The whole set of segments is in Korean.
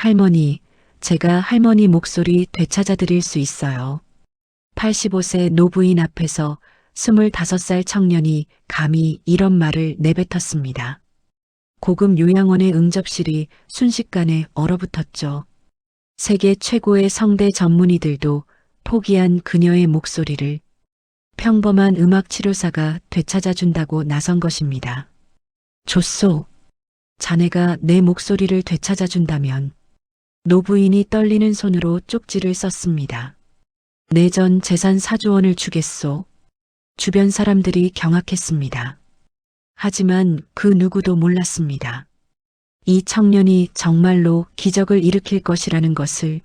할머니, 제가 할머니 목소리 되찾아 드릴 수 있어요. 85세 노부인 앞에서 25살 청년이 감히 이런 말을 내뱉었습니다. 고급 요양원의 응접실이 순식간에 얼어붙었죠. 세계 최고의 성대 전문의들도 포기한 그녀의 목소리를 평범한 음악 치료사가 되찾아준다고 나선 것입니다. 좋소. 자네가 내 목소리를 되찾아준다면. 노부인이 떨리는 손으로 쪽지를 썼습니다. 내 전 재산 4조 원을 주겠소. 주변 사람들이 경악했습니다. 하지만 그 누구도 몰랐습니다. 이 청년이 정말로 기적을 일으킬 것이라는 것을,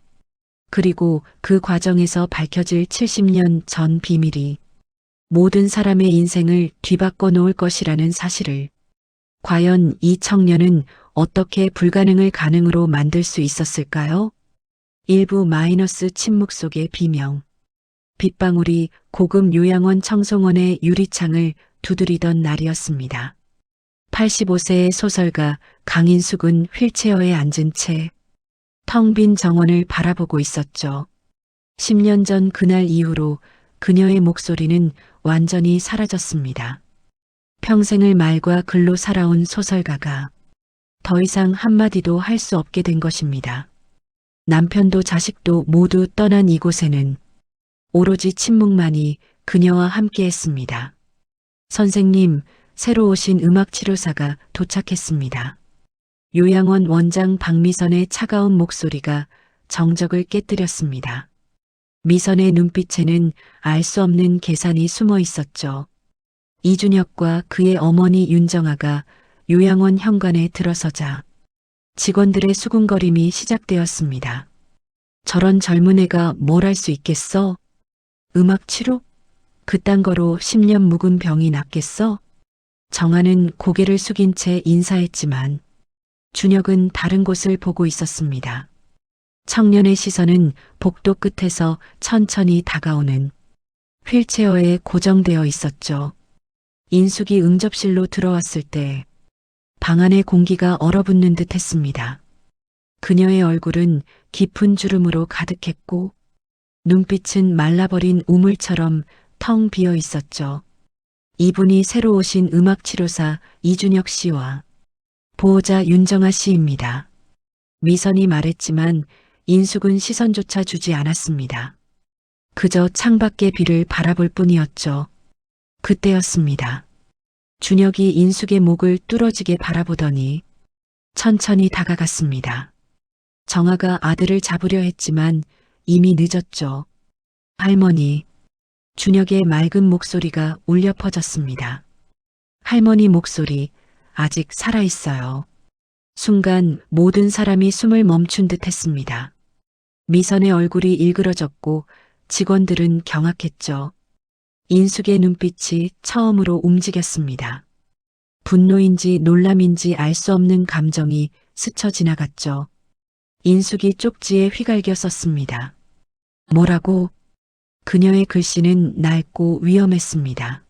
그리고 그 과정에서 밝혀질 70년 전 비밀이 모든 사람의 인생을 뒤바꿔 놓을 것이라는 사실을. 과연 이 청년은 어떻게 불가능을 가능으로 만들 수 있었을까요? 일부 마이너스 침묵 속의 비명. 빗방울이 고급 요양원 청송원의 유리창을 두드리던 날이었습니다. 85세의 소설가 강인숙은 휠체어에 앉은 채 텅 빈 정원을 바라보고 있었죠. 10년 전 그날 이후로 그녀의 목소리는 완전히 사라졌습니다. 평생을 말과 글로 살아온 소설가가 더 이상 한마디도 할 수 없게 된 것입니다. 남편도 자식도 모두 떠난 이곳에는 오로지 침묵만이 그녀와 함께했습니다. 선생님, 새로 오신 음악치료사가 도착했습니다. 요양원 원장 박미선의 차가운 목소리가 정적을 깨뜨렸습니다. 미선의 눈빛에는 알 수 없는 계산이 숨어 있었죠. 이준혁과 그의 어머니 윤정아가 요양원 현관에 들어서자 직원들의 수군거림이 시작되었습니다. 저런 젊은 애가 뭘 할 수 있겠어? 음악 치료? 그딴 거로 10년 묵은 병이 낫겠어? 정아는 고개를 숙인 채 인사했지만 준혁은 다른 곳을 보고 있었습니다. 청년의 시선은 복도 끝에서 천천히 다가오는 휠체어에 고정되어 있었죠. 인숙이 응접실로 들어왔을 때 방 안의 공기가 얼어붙는 듯 했습니다. 그녀의 얼굴은 깊은 주름으로 가득했고 눈빛은 말라버린 우물처럼 텅 비어 있었죠. 이분이 새로 오신 음악치료사 이준혁 씨와 보호자 윤정아 씨입니다. 미선이 말했지만 인숙은 시선조차 주지 않았습니다. 그저 창밖의 비를 바라볼 뿐이었죠. 그때였습니다. 준혁이 인숙의 목을 뚫어지게 바라보더니 천천히 다가갔습니다. 정아가 아들을 잡으려 했지만 이미 늦었죠. 할머니. 준혁의 맑은 목소리가 울려 퍼졌습니다. 할머니 목소리 아직 살아있어요. 순간 모든 사람이 숨을 멈춘 듯 했습니다. 미선의 얼굴이 일그러졌고 직원들은 경악했죠. 인숙의 눈빛이 처음으로 움직였습니다. 분노인지 놀람인지 알 수 없는 감정이 스쳐 지나갔죠. 인숙이 쪽지에 휘갈겨 썼습니다. 뭐라고? 그녀의 글씨는 낡고 위험했습니다.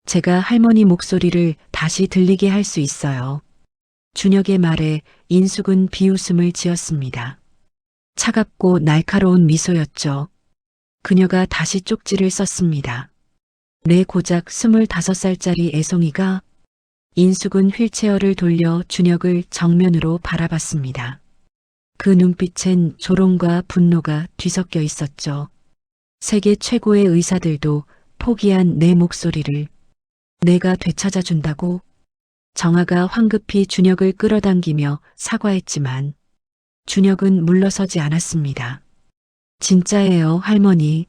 제가 할머니 목소리를 다시 들리게 할 수 있어요. 준혁의 말에 인숙은 비웃음을 지었습니다. 차갑고 날카로운 미소였죠. 그녀가 다시 쪽지를 썼습니다. 내 고작 25살짜리 애송이가. 인숙은 휠체어를 돌려 준혁을 정면으로 바라봤습니다. 그 눈빛엔 조롱과 분노가 뒤섞여 있었죠. 세계 최고의 의사들도 포기한 내 목소리를 내가 되찾아준다고. 정아가 황급히 준혁을 끌어당기며 사과했지만 준혁은 물러서지 않았습니다. 진짜예요, 할머니.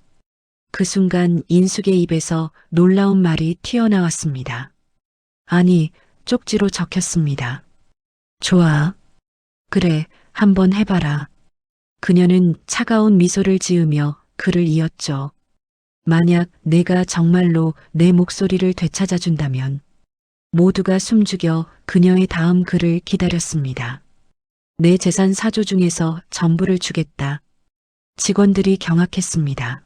그 순간 인숙의 입에서 놀라운 말이 튀어나왔습니다. 아니, 쪽지로 적혔습니다. 좋아. 그래, 한번 해봐라. 그녀는 차가운 미소를 지으며 글을 이었죠. 만약 내가 정말로 내 목소리를 되찾아준다면. 모두가 숨죽여 그녀의 다음 글을 기다렸습니다. 내 재산 4조 중에서 전부를 주겠다. 직원들이 경악했습니다.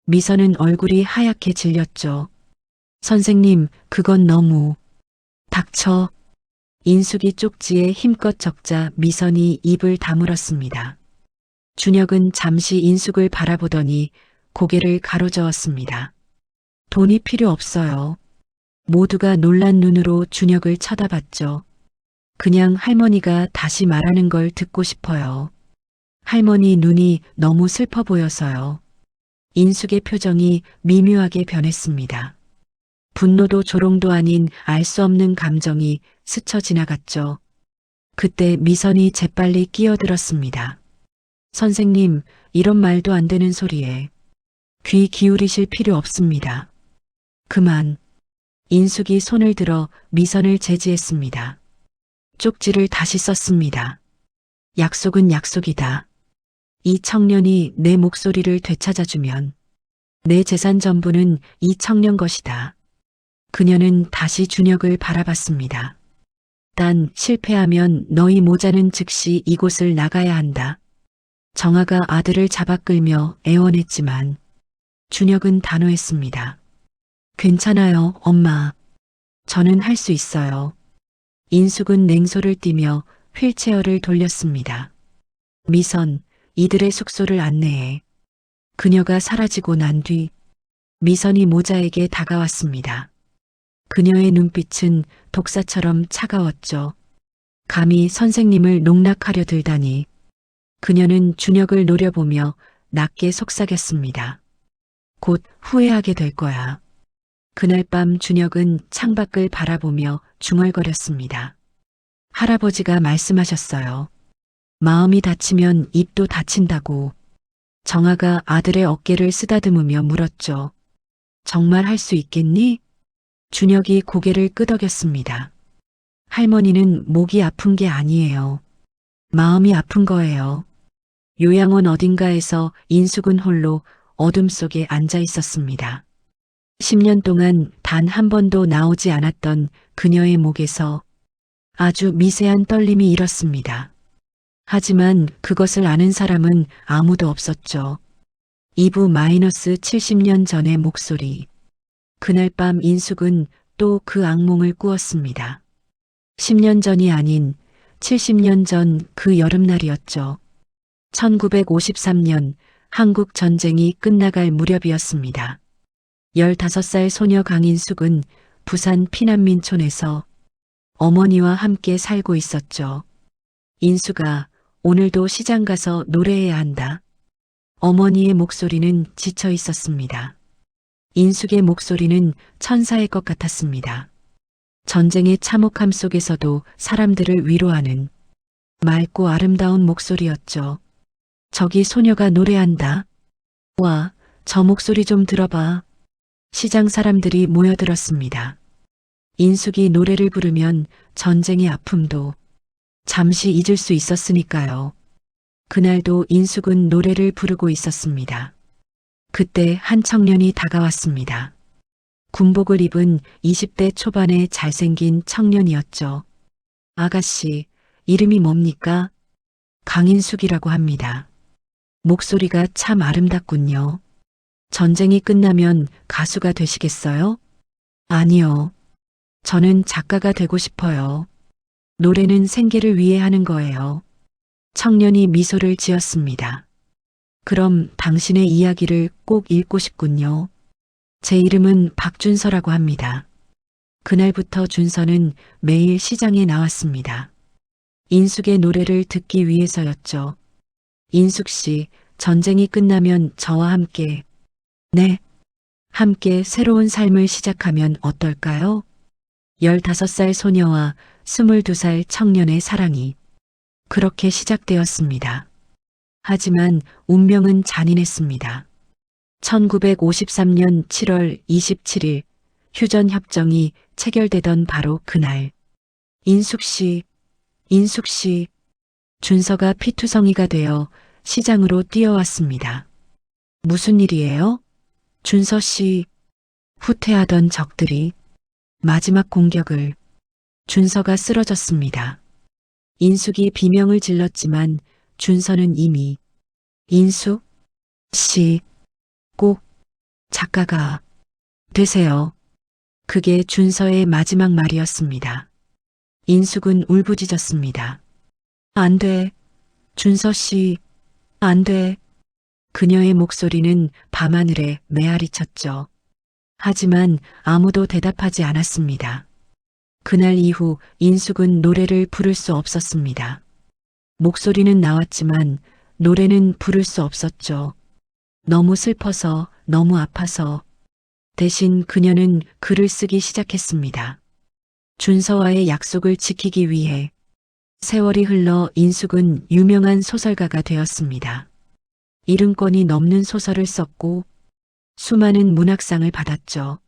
미선은 얼굴이 하얗게 질렸죠. 선생님, 그건 너무. 닥쳐. 인숙이 쪽지에 힘껏 적자 미선이 입을 다물었습니다. 준혁은 잠시 인숙을 바라보더니 고개를 가로저었습니다. 돈이 필요 없어요. 모두가 놀란 눈으로 준혁을 쳐다봤죠. 그냥 할머니가 다시 말하는 걸 듣고 싶어요. 할머니 눈이 너무 슬퍼 보여서요. 인숙의 표정이 미묘하게 변했습니다. 분노도 조롱도 아닌 알 수 없는 감정이 스쳐 지나갔죠. 그때 미선이 재빨리 끼어들었습니다. 선생님, 이런 말도 안 되는 소리에 귀 기울이실 필요 없습니다. 그만. 인숙이 손을 들어 미선을 제지했습니다. 쪽지를 다시 썼습니다. 약속은 약속이다. 이 청년이 내 목소리를 되찾아주면 내 재산 전부는 이 청년 것이다. 그녀는 다시 준혁을 바라봤습니다. 단 실패하면 너희 모자는 즉시 이곳을 나가야 한다. 정아가 아들을 잡아 끌며 애원했지만 준혁은 단호했습니다. 괜찮아요, 엄마. 저는 할 수 있어요. 인숙은 냉소를 띠며 휠체어를 돌렸습니다. 미선, 이들의 숙소를 안내해. 그녀가 사라지고 난 뒤 미선이 모자에게 다가왔습니다. 그녀의 눈빛은 독사처럼 차가웠죠. 감히 선생님을 농락하려 들다니. 그녀는 준혁을 노려보며 낮게 속삭였습니다. 곧 후회하게 될 거야. 그날 밤 준혁은 창밖을 바라보며 중얼거렸습니다. 할아버지가 말씀하셨어요. 마음이 다치면 입도 다친다고. 정아가 아들의 어깨를 쓰다듬으며 물었죠. 정말 할 수 있겠니? 준혁이 고개를 끄덕였습니다. 할머니는 목이 아픈 게 아니에요. 마음이 아픈 거예요. 요양원 어딘가에서 인숙은 홀로 어둠 속에 앉아 있었습니다. 10년 동안 단 한 번도 나오지 않았던 그녀의 목에서 아주 미세한 떨림이 일었습니다. 하지만 그것을 아는 사람은 아무도 없었죠. 2부 -70년 전의 목소리. 그날 밤 인숙은 또 그 악몽을 꾸었습니다. 10년 전이 아닌 70년 전 그 여름날이었죠. 1953년 한국 전쟁이 끝나갈 무렵이었습니다. 15살 소녀 강인숙은 부산 피난민촌에서 어머니와 함께 살고 있었죠. 인숙아, 오늘도 시장 가서 노래해야 한다. 어머니의 목소리는 지쳐 있었습니다. 인숙의 목소리는 천사의 것 같았습니다. 전쟁의 참혹함 속에서도 사람들을 위로하는 맑고 아름다운 목소리였죠. 저기 소녀가 노래한다. 와, 저 목소리 좀 들어봐. 시장 사람들이 모여들었습니다. 인숙이 노래를 부르면 전쟁의 아픔도 잠시 잊을 수 있었으니까요. 그날도 인숙은 노래를 부르고 있었습니다. 그때 한 청년이 다가왔습니다. 군복을 입은 20대 초반의 잘생긴 청년이었죠. 아가씨, 이름이 뭡니까? 강인숙이라고 합니다. 목소리가 참 아름답군요. 전쟁이 끝나면 가수가 되시겠어요? 아니요. 저는 작가가 되고 싶어요. 노래는 생계를 위해 하는 거예요. 청년이 미소를 지었습니다. 그럼 당신의 이야기를 꼭 읽고 싶군요. 제 이름은 박준서라고 합니다. 그날부터 준서는 매일 시장에 나왔습니다. 인숙의 노래를 듣기 위해서였죠. 인숙 씨, 전쟁이 끝나면 저와 함께, 네, 함께 새로운 삶을 시작하면 어떨까요? 15살 소녀와 22살 청년의 사랑이 그렇게 시작되었습니다. 하지만 운명은 잔인했습니다. 1953년 7월 27일 휴전협정이 체결되던 바로 그날. 인숙 씨, 준서가 피투성이가 되어 시장으로 뛰어왔습니다. 무슨 일이에요? 준서 씨, 후퇴하던 적들이 마지막 공격을. 준서가 쓰러졌습니다. 인숙이 비명을 질렀지만 준서는 이미 인숙 씨, 꼭 작가가 되세요. 그게 준서의 마지막 말이었습니다. 인숙은 울부짖었습니다. 안 돼. 준서 씨, 안 돼. 그녀의 목소리는 밤하늘에 메아리쳤죠. 하지만 아무도 대답하지 않았습니다. 그날 이후 인숙은 노래를 부를 수 없었습니다. 목소리는 나왔지만 노래는 부를 수 없었죠. 너무 슬퍼서, 너무 아파서. 대신 그녀는 글을 쓰기 시작했습니다. 준서와의 약속을 지키기 위해. 세월이 흘러 인숙은 유명한 소설가가 되었습니다. 70권이 넘는 소설을 썼고 수많은 문학상을 받았죠.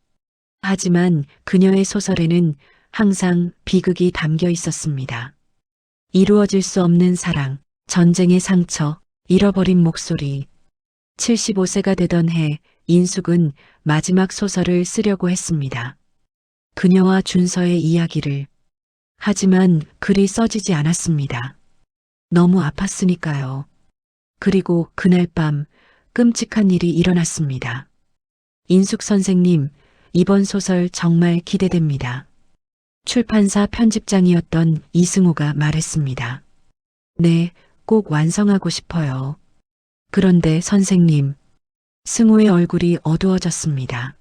하지만 그녀의 소설에는 항상 비극이 담겨 있었습니다. 이루어질 수 없는 사랑, 전쟁의 상처, 잃어버린 목소리. 75세가 되던 해 인숙은 마지막 소설을 쓰려고 했습니다. 그녀와 준서의 이야기를. 하지만 글이 써지지 않았습니다. 너무 아팠으니까요. 그리고 그날 밤 끔찍한 일이 일어났습니다. 인숙 선생님, 이번 소설 정말 기대됩니다. 출판사 편집장이었던 이승우가 말했습니다. 네, 꼭 완성하고 싶어요. 그런데 선생님, 승우의 얼굴이 어두워졌습니다.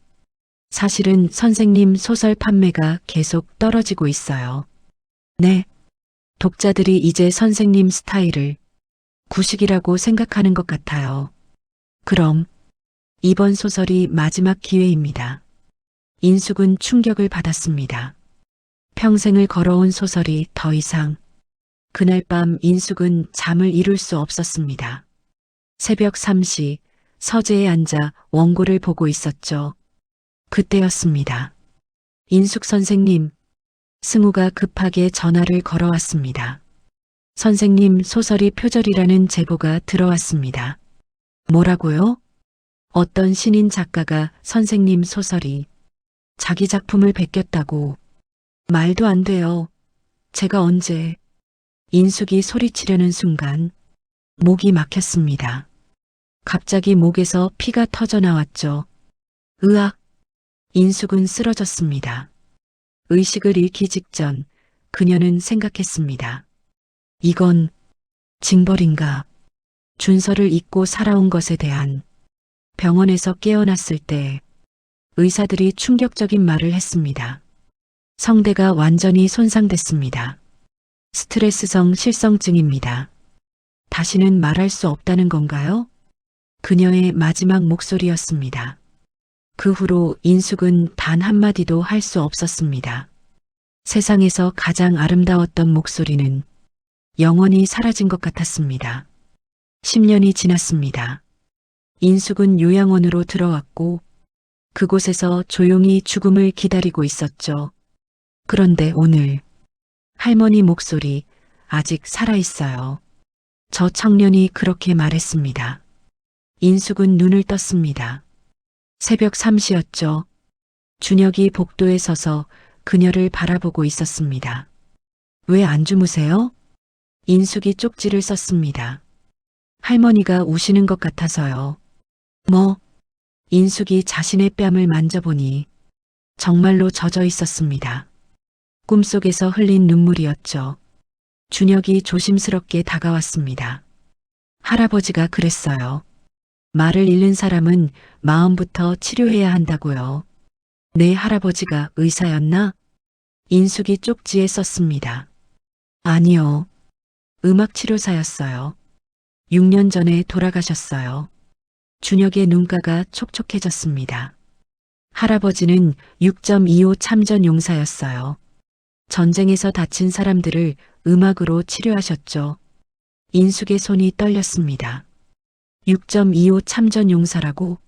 사실은 선생님 소설 판매가 계속 떨어지고 있어요. 네, 독자들이 이제 선생님 스타일을 구식이라고 생각하는 것 같아요. 그럼 이번 소설이 마지막 기회입니다. 인숙은 충격을 받았습니다. 평생을 걸어온 소설이 더 이상. 그날 밤 인숙은 잠을 이룰 수 없었습니다. 새벽 3시 서재에 앉아 원고를 보고 있었죠. 그때였습니다. 인숙 선생님, 승우가 급하게 전화를 걸어왔습니다. 선생님 소설이 표절이라는 제보가 들어왔습니다. 뭐라고요? 어떤 신인 작가가 선생님 소설이 자기 작품을 베꼈다고. 말도 안 돼요. 제가 언제. 인숙이 소리치려는 순간 목이 막혔습니다. 갑자기 목에서 피가 터져 나왔죠. 으악! 인숙은 쓰러졌습니다. 의식을 잃기 직전 그녀는 생각했습니다. 이건 징벌인가? 준서를 잊고 살아온 것에 대한. 병원에서 깨어났을 때 의사들이 충격적인 말을 했습니다. 성대가 완전히 손상됐습니다. 스트레스성 실성증입니다. 다시는 말할 수 없다는 건가요? 그녀의 마지막 목소리였습니다. 그 후로 인숙은 단 한마디도 할 수 없었습니다. 세상에서 가장 아름다웠던 목소리는 영원히 사라진 것 같았습니다. 10년이 지났습니다. 인숙은 요양원으로 들어왔고 그곳에서 조용히 죽음을 기다리고 있었죠. 그런데 오늘 할머니 목소리 아직 살아있어요. 저 청년이 그렇게 말했습니다. 인숙은 눈을 떴습니다. 새벽 3시였죠. 준혁이 복도에 서서 그녀를 바라보고 있었습니다. 왜 안 주무세요? 인숙이 쪽지를 썼습니다. 할머니가 우시는 것 같아서요. 뭐? 인숙이 자신의 뺨을 만져보니 정말로 젖어 있었습니다. 꿈속에서 흘린 눈물이었죠. 준혁이 조심스럽게 다가왔습니다. 할아버지가 그랬어요. 말을 잃는 사람은 마음부터 치료해야 한다고요. 내 할아버지가 의사였나? 인숙이 쪽지에 썼습니다. 아니요. 음악치료사였어요. 6년 전에 돌아가셨어요. 준혁의 눈가가 촉촉해졌습니다. 할아버지는 6.25 참전 용사였어요. 전쟁에서 다친 사람들을 음악으로 치료하셨죠. 인숙의 손이 떨렸습니다. 6.25 참전 용사라고?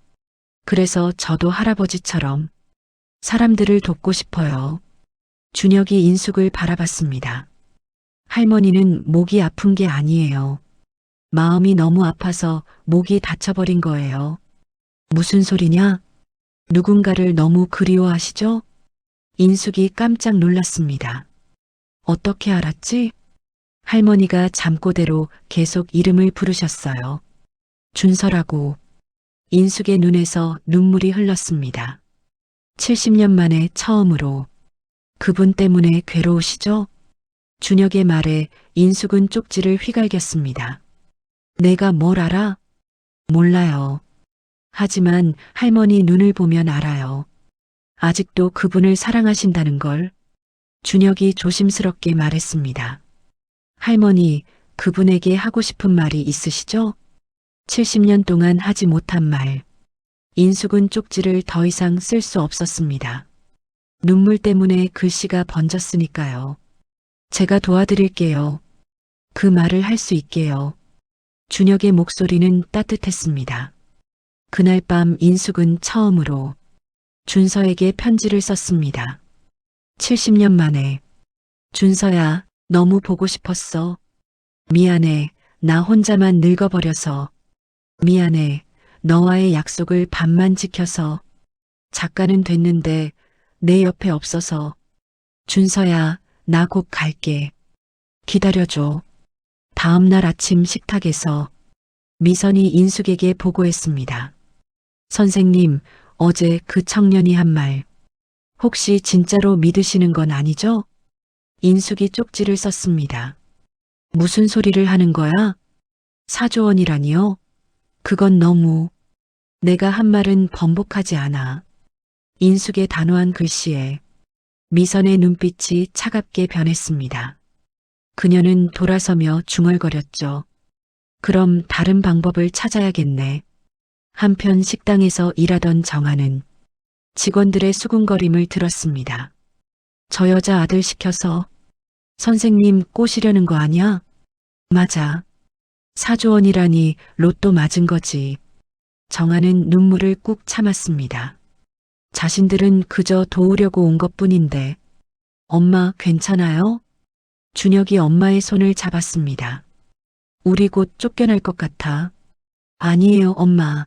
그래서 저도 할아버지처럼 사람들을 돕고 싶어요. 준혁이 인숙을 바라봤습니다. 할머니는 목이 아픈 게 아니에요. 마음이 너무 아파서 목이 다쳐버린 거예요. 무슨 소리냐? 누군가를 너무 그리워하시죠? 인숙이 깜짝 놀랐습니다. 어떻게 알았지? 할머니가 잠꼬대로 계속 이름을 부르셨어요. 준서라고. 인숙의 눈에서 눈물이 흘렀습니다. 70년 만에 처음으로. 그분 때문에 괴로우시죠? 준혁의 말에 인숙은 쪽지를 휘갈겼습니다. 내가 뭘 알아? 몰라요. 하지만 할머니 눈을 보면 알아요. 아직도 그분을 사랑하신다는 걸. 준혁이 조심스럽게 말했습니다. 할머니, 그분에게 하고 싶은 말이 있으시죠? 70년 동안 하지 못한 말. 인숙은 쪽지를 더 이상 쓸 수 없었습니다. 눈물 때문에 글씨가 번졌으니까요. 제가 도와드릴게요. 그 말을 할 수 있게요. 준혁의 목소리는 따뜻했습니다. 그날 밤 인숙은 처음으로 준서에게 편지를 썼습니다. 70년 만에. 준서야, 너무 보고 싶었어. 미안해, 나 혼자만 늙어버려서. 미안해, 너와의 약속을 반만 지켜서. 작가는 됐는데 내 옆에 없어서. 준서야, 나 곧 갈게. 기다려줘. 다음 날 아침 식탁에서 미선이 인숙에게 보고했습니다. 선생님, 어제 그 청년이 한 말. 혹시 진짜로 믿으시는 건 아니죠? 인숙이 쪽지를 썼습니다. 무슨 소리를 하는 거야? 4조 원이라니요? 그건 너무. 내가 한 말은 번복하지 않아. 인숙의 단호한 글씨에 미선의 눈빛이 차갑게 변했습니다. 그녀는 돌아서며 중얼거렸죠. 그럼 다른 방법을 찾아야겠네. 한편 식당에서 일하던 정아는 직원들의 수군거림을 들었습니다. 저 여자 아들 시켜서 선생님 꼬시려는 거 아니야? 맞아. 4조 원이라니 로또 맞은 거지. 정아는 눈물을 꾹 참았습니다. 자신들은 그저 도우려고 온 것뿐인데. 엄마 괜찮아요? 준혁이 엄마의 손을 잡았습니다. 우리 곧 쫓겨날 것 같아. 아니에요, 엄마.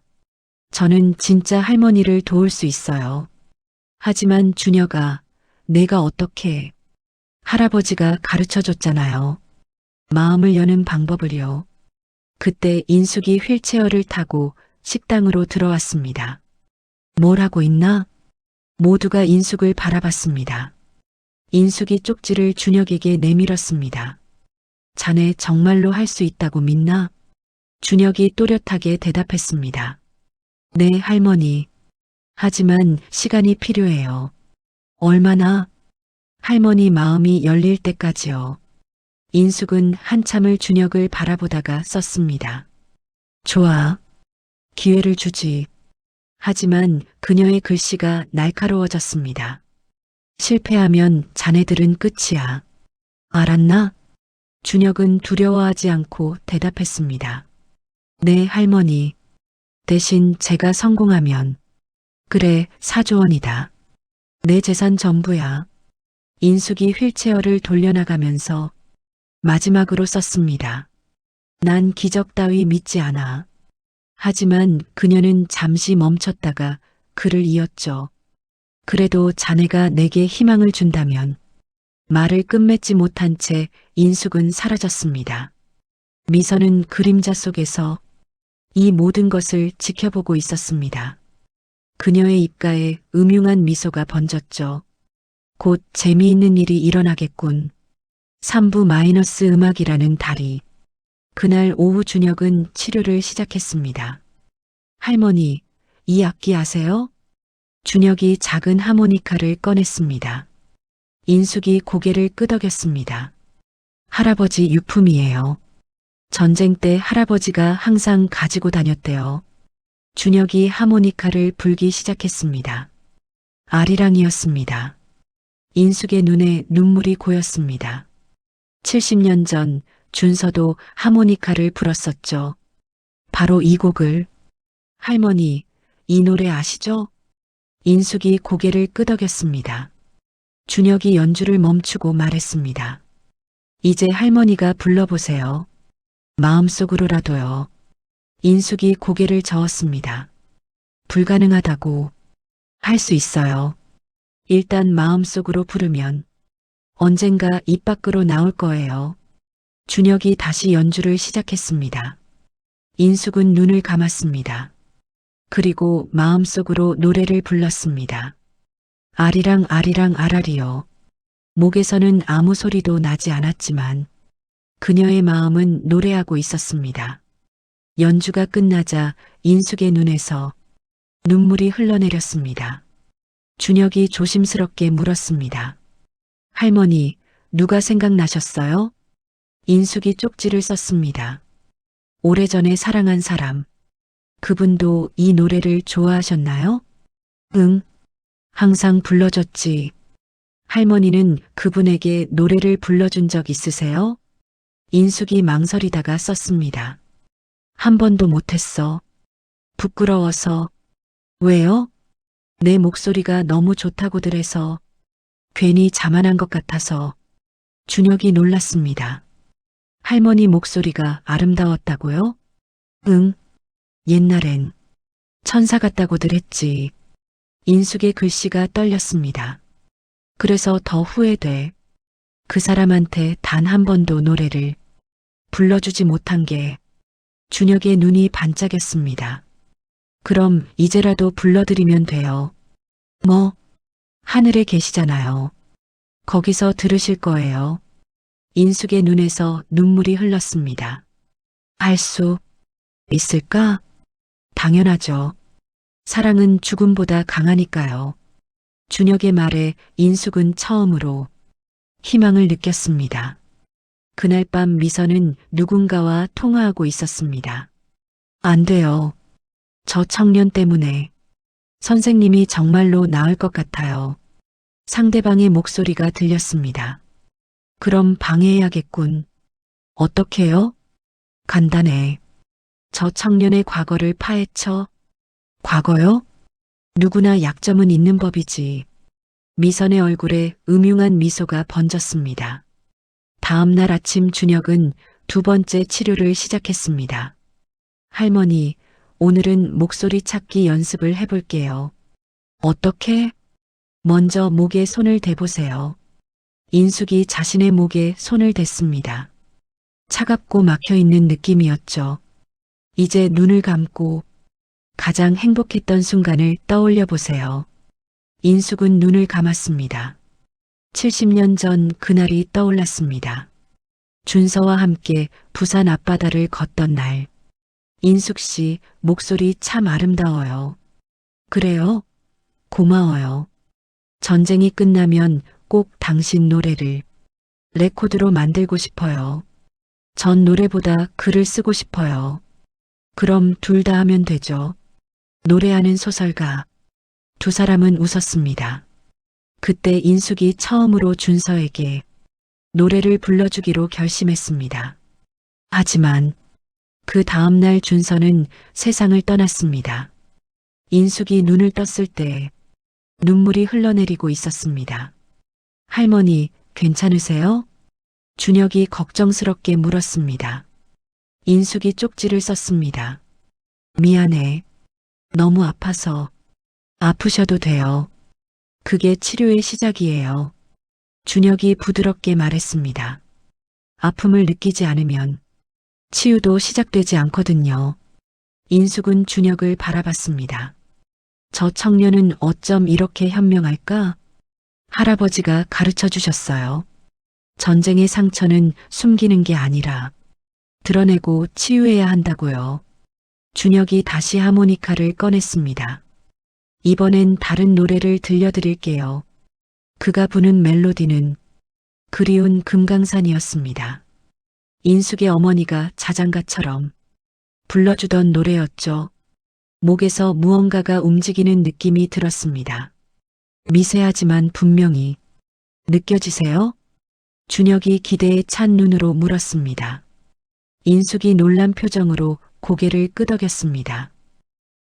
저는 진짜 할머니를 도울 수 있어요. 하지만 준혁아, 내가 어떻게. 할아버지가 가르쳐 줬잖아요. 마음을 여는 방법을요. 그때 인숙이 휠체어를 타고 식당으로 들어왔습니다. 뭘 하고 있나? 모두가 인숙을 바라봤습니다. 인숙이 쪽지를 준혁에게 내밀었습니다. 자네 정말로 할 수 있다고 믿나? 준혁이 또렷하게 대답했습니다. 네, 할머니. 하지만 시간이 필요해요. 얼마나? 할머니 마음이 열릴 때까지요. 인숙은 한참을 준혁을 바라보다가 썼습니다. 좋아. 기회를 주지. 하지만 그녀의 글씨가 날카로워졌습니다. 실패하면 자네들은 끝이야. 알았나? 준혁은 두려워하지 않고 대답했습니다. 네, 할머니. 대신 제가 성공하면. 그래, 4조 원이다. 내 재산 전부야. 인숙이 휠체어를 돌려나가면서 마지막으로 썼습니다. 난 기적 따위 믿지 않아. 하지만 그녀는 잠시 멈췄다가 글을 이었죠. 그래도 자네가 내게 희망을 준다면. 말을 끝맺지 못한 채 인숙은 사라졌습니다. 미선은 그림자 속에서 이 모든 것을 지켜보고 있었습니다. 그녀의 입가에 음흉한 미소가 번졌죠. 곧 재미있는 일이 일어나겠군. 3부 마이너스 음악이라는 달이. 그날 오후 준혁은 치료를 시작했습니다. 할머니, 이 악기 아세요? 준혁이 작은 하모니카를 꺼냈습니다. 인숙이 고개를 끄덕였습니다. 할아버지 유품이에요. 전쟁 때 할아버지가 항상 가지고 다녔대요. 준혁이 하모니카를 불기 시작했습니다. 아리랑이었습니다. 인숙의 눈에 눈물이 고였습니다. 70년 전 준서도 하모니카를 불었었죠. 바로 이 곡을. 할머니, 이 노래 아시죠? 인숙이 고개를 끄덕였습니다. 준혁이 연주를 멈추고 말했습니다. 이제 할머니가 불러보세요. 마음속으로라도요. 인숙이 고개를 저었습니다. 불가능하다고. 할 수 있어요. 일단 마음속으로 부르면 언젠가 입 밖으로 나올 거예요. 준혁이 다시 연주를 시작했습니다. 인숙은 눈을 감았습니다. 그리고 마음속으로 노래를 불렀습니다. 아리랑 아리랑 아라리요. 목에서는 아무 소리도 나지 않았지만 그녀의 마음은 노래하고 있었습니다. 연주가 끝나자 인숙의 눈에서 눈물이 흘러내렸습니다. 준혁이 조심스럽게 물었습니다. 할머니, 누가 생각나셨어요? 인숙이 쪽지를 썼습니다. 오래전에 사랑한 사람. 그분도 이 노래를 좋아하셨나요? 응. 항상 불러줬지. 할머니는 그분에게 노래를 불러준 적 있으세요? 인숙이 망설이다가 썼습니다. 한 번도 못했어. 부끄러워서. 왜요? 내 목소리가 너무 좋다고들 해서. 괜히 자만한 것 같아서. 준혁이 놀랐습니다. 할머니 목소리가 아름다웠다고요? 응. 옛날엔 천사 같다고들 했지. 인숙의 글씨가 떨렸습니다. 그래서 더 후회돼. 그 사람한테 단 한 번도 노래를 불러주지 못한 게. 준혁의 눈이 반짝였습니다. 그럼 이제라도 불러드리면 돼요. 뭐? 하늘에 계시잖아요. 거기서 들으실 거예요. 인숙의 눈에서 눈물이 흘렀습니다. 알 수 있을까? 당연하죠. 사랑은 죽음보다 강하니까요. 준혁의 말에 인숙은 처음으로 희망을 느꼈습니다. 그날 밤 미선은 누군가와 통화하고 있었습니다. 안 돼요. 저 청년 때문에. 선생님이 정말로 나을 것 같아요. 상대방의 목소리가 들렸습니다. 그럼 방해해야겠군. 어떻게요? 간단해. 저 청년의 과거를 파헤쳐. 과거요? 누구나 약점은 있는 법이지. 미선의 얼굴에 음흉한 미소가 번졌습니다. 다음 날 아침 준혁은 두 번째 치료를 시작했습니다. 할머니, 오늘은 목소리 찾기 연습을 해볼게요. 어떻게? 먼저 목에 손을 대보세요. 인숙이 자신의 목에 손을 댔습니다. 차갑고 막혀있는 느낌이었죠. 이제 눈을 감고 가장 행복했던 순간을 떠올려 보세요. 인숙은 눈을 감았습니다. 70년 전 그날이 떠올랐습니다. 준서와 함께 부산 앞바다를 걷던 날. 인숙 씨 목소리 참 아름다워요. 그래요? 고마워요. 전쟁이 끝나면 꼭 당신 노래를 레코드로 만들고 싶어요. 전 노래보다 글을 쓰고 싶어요. 그럼 둘 다 하면 되죠. 노래하는 소설가. 두 사람은 웃었습니다. 그때 인숙이 처음으로 준서에게 노래를 불러주기로 결심했습니다. 하지만 그 다음날 준서는 세상을 떠났습니다. 인숙이 눈을 떴을 때 눈물이 흘러내리고 있었습니다. 할머니, 괜찮으세요? 준혁이 걱정스럽게 물었습니다. 인숙이 쪽지를 썼습니다. 미안해. 너무 아파서. 아프셔도 돼요. 그게 치료의 시작이에요. 준혁이 부드럽게 말했습니다. 아픔을 느끼지 않으면 치유도 시작되지 않거든요. 인숙은 준혁을 바라봤습니다. 저 청년은 어쩜 이렇게 현명할까? 할아버지가 가르쳐 주셨어요. 전쟁의 상처는 숨기는 게 아니라 드러내고 치유해야 한다고요. 준혁이 다시 하모니카를 꺼냈습니다. 이번엔 다른 노래를 들려드릴게요. 그가 부는 멜로디는 그리운 금강산이었습니다. 인숙의 어머니가 자장가처럼 불러주던 노래였죠. 목에서 무언가가 움직이는 느낌이 들었습니다. 미세하지만 분명히 느껴지세요? 준혁이 기대에 찬 눈으로 물었습니다. 인숙이 놀란 표정으로 고개를 끄덕였습니다.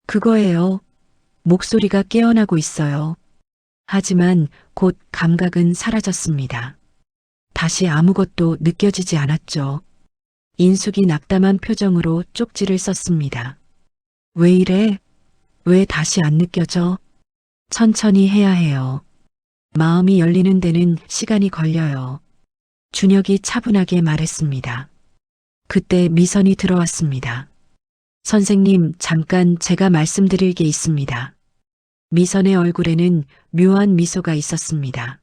그거예요. 목소리가 깨어나고 있어요. 하지만 곧 감각은 사라졌습니다. 다시 아무것도 느껴지지 않았죠. 인숙이 낙담한 표정으로 쪽지를 썼습니다. 왜 이래? 왜 다시 안 느껴져? 천천히 해야 해요. 마음이 열리는 데는 시간이 걸려요. 준혁이 차분하게 말했습니다. 그때 미선이 들어왔습니다. 선생님, 잠깐 제가 말씀드릴 게 있습니다. 미선의 얼굴에는 묘한 미소가 있었습니다.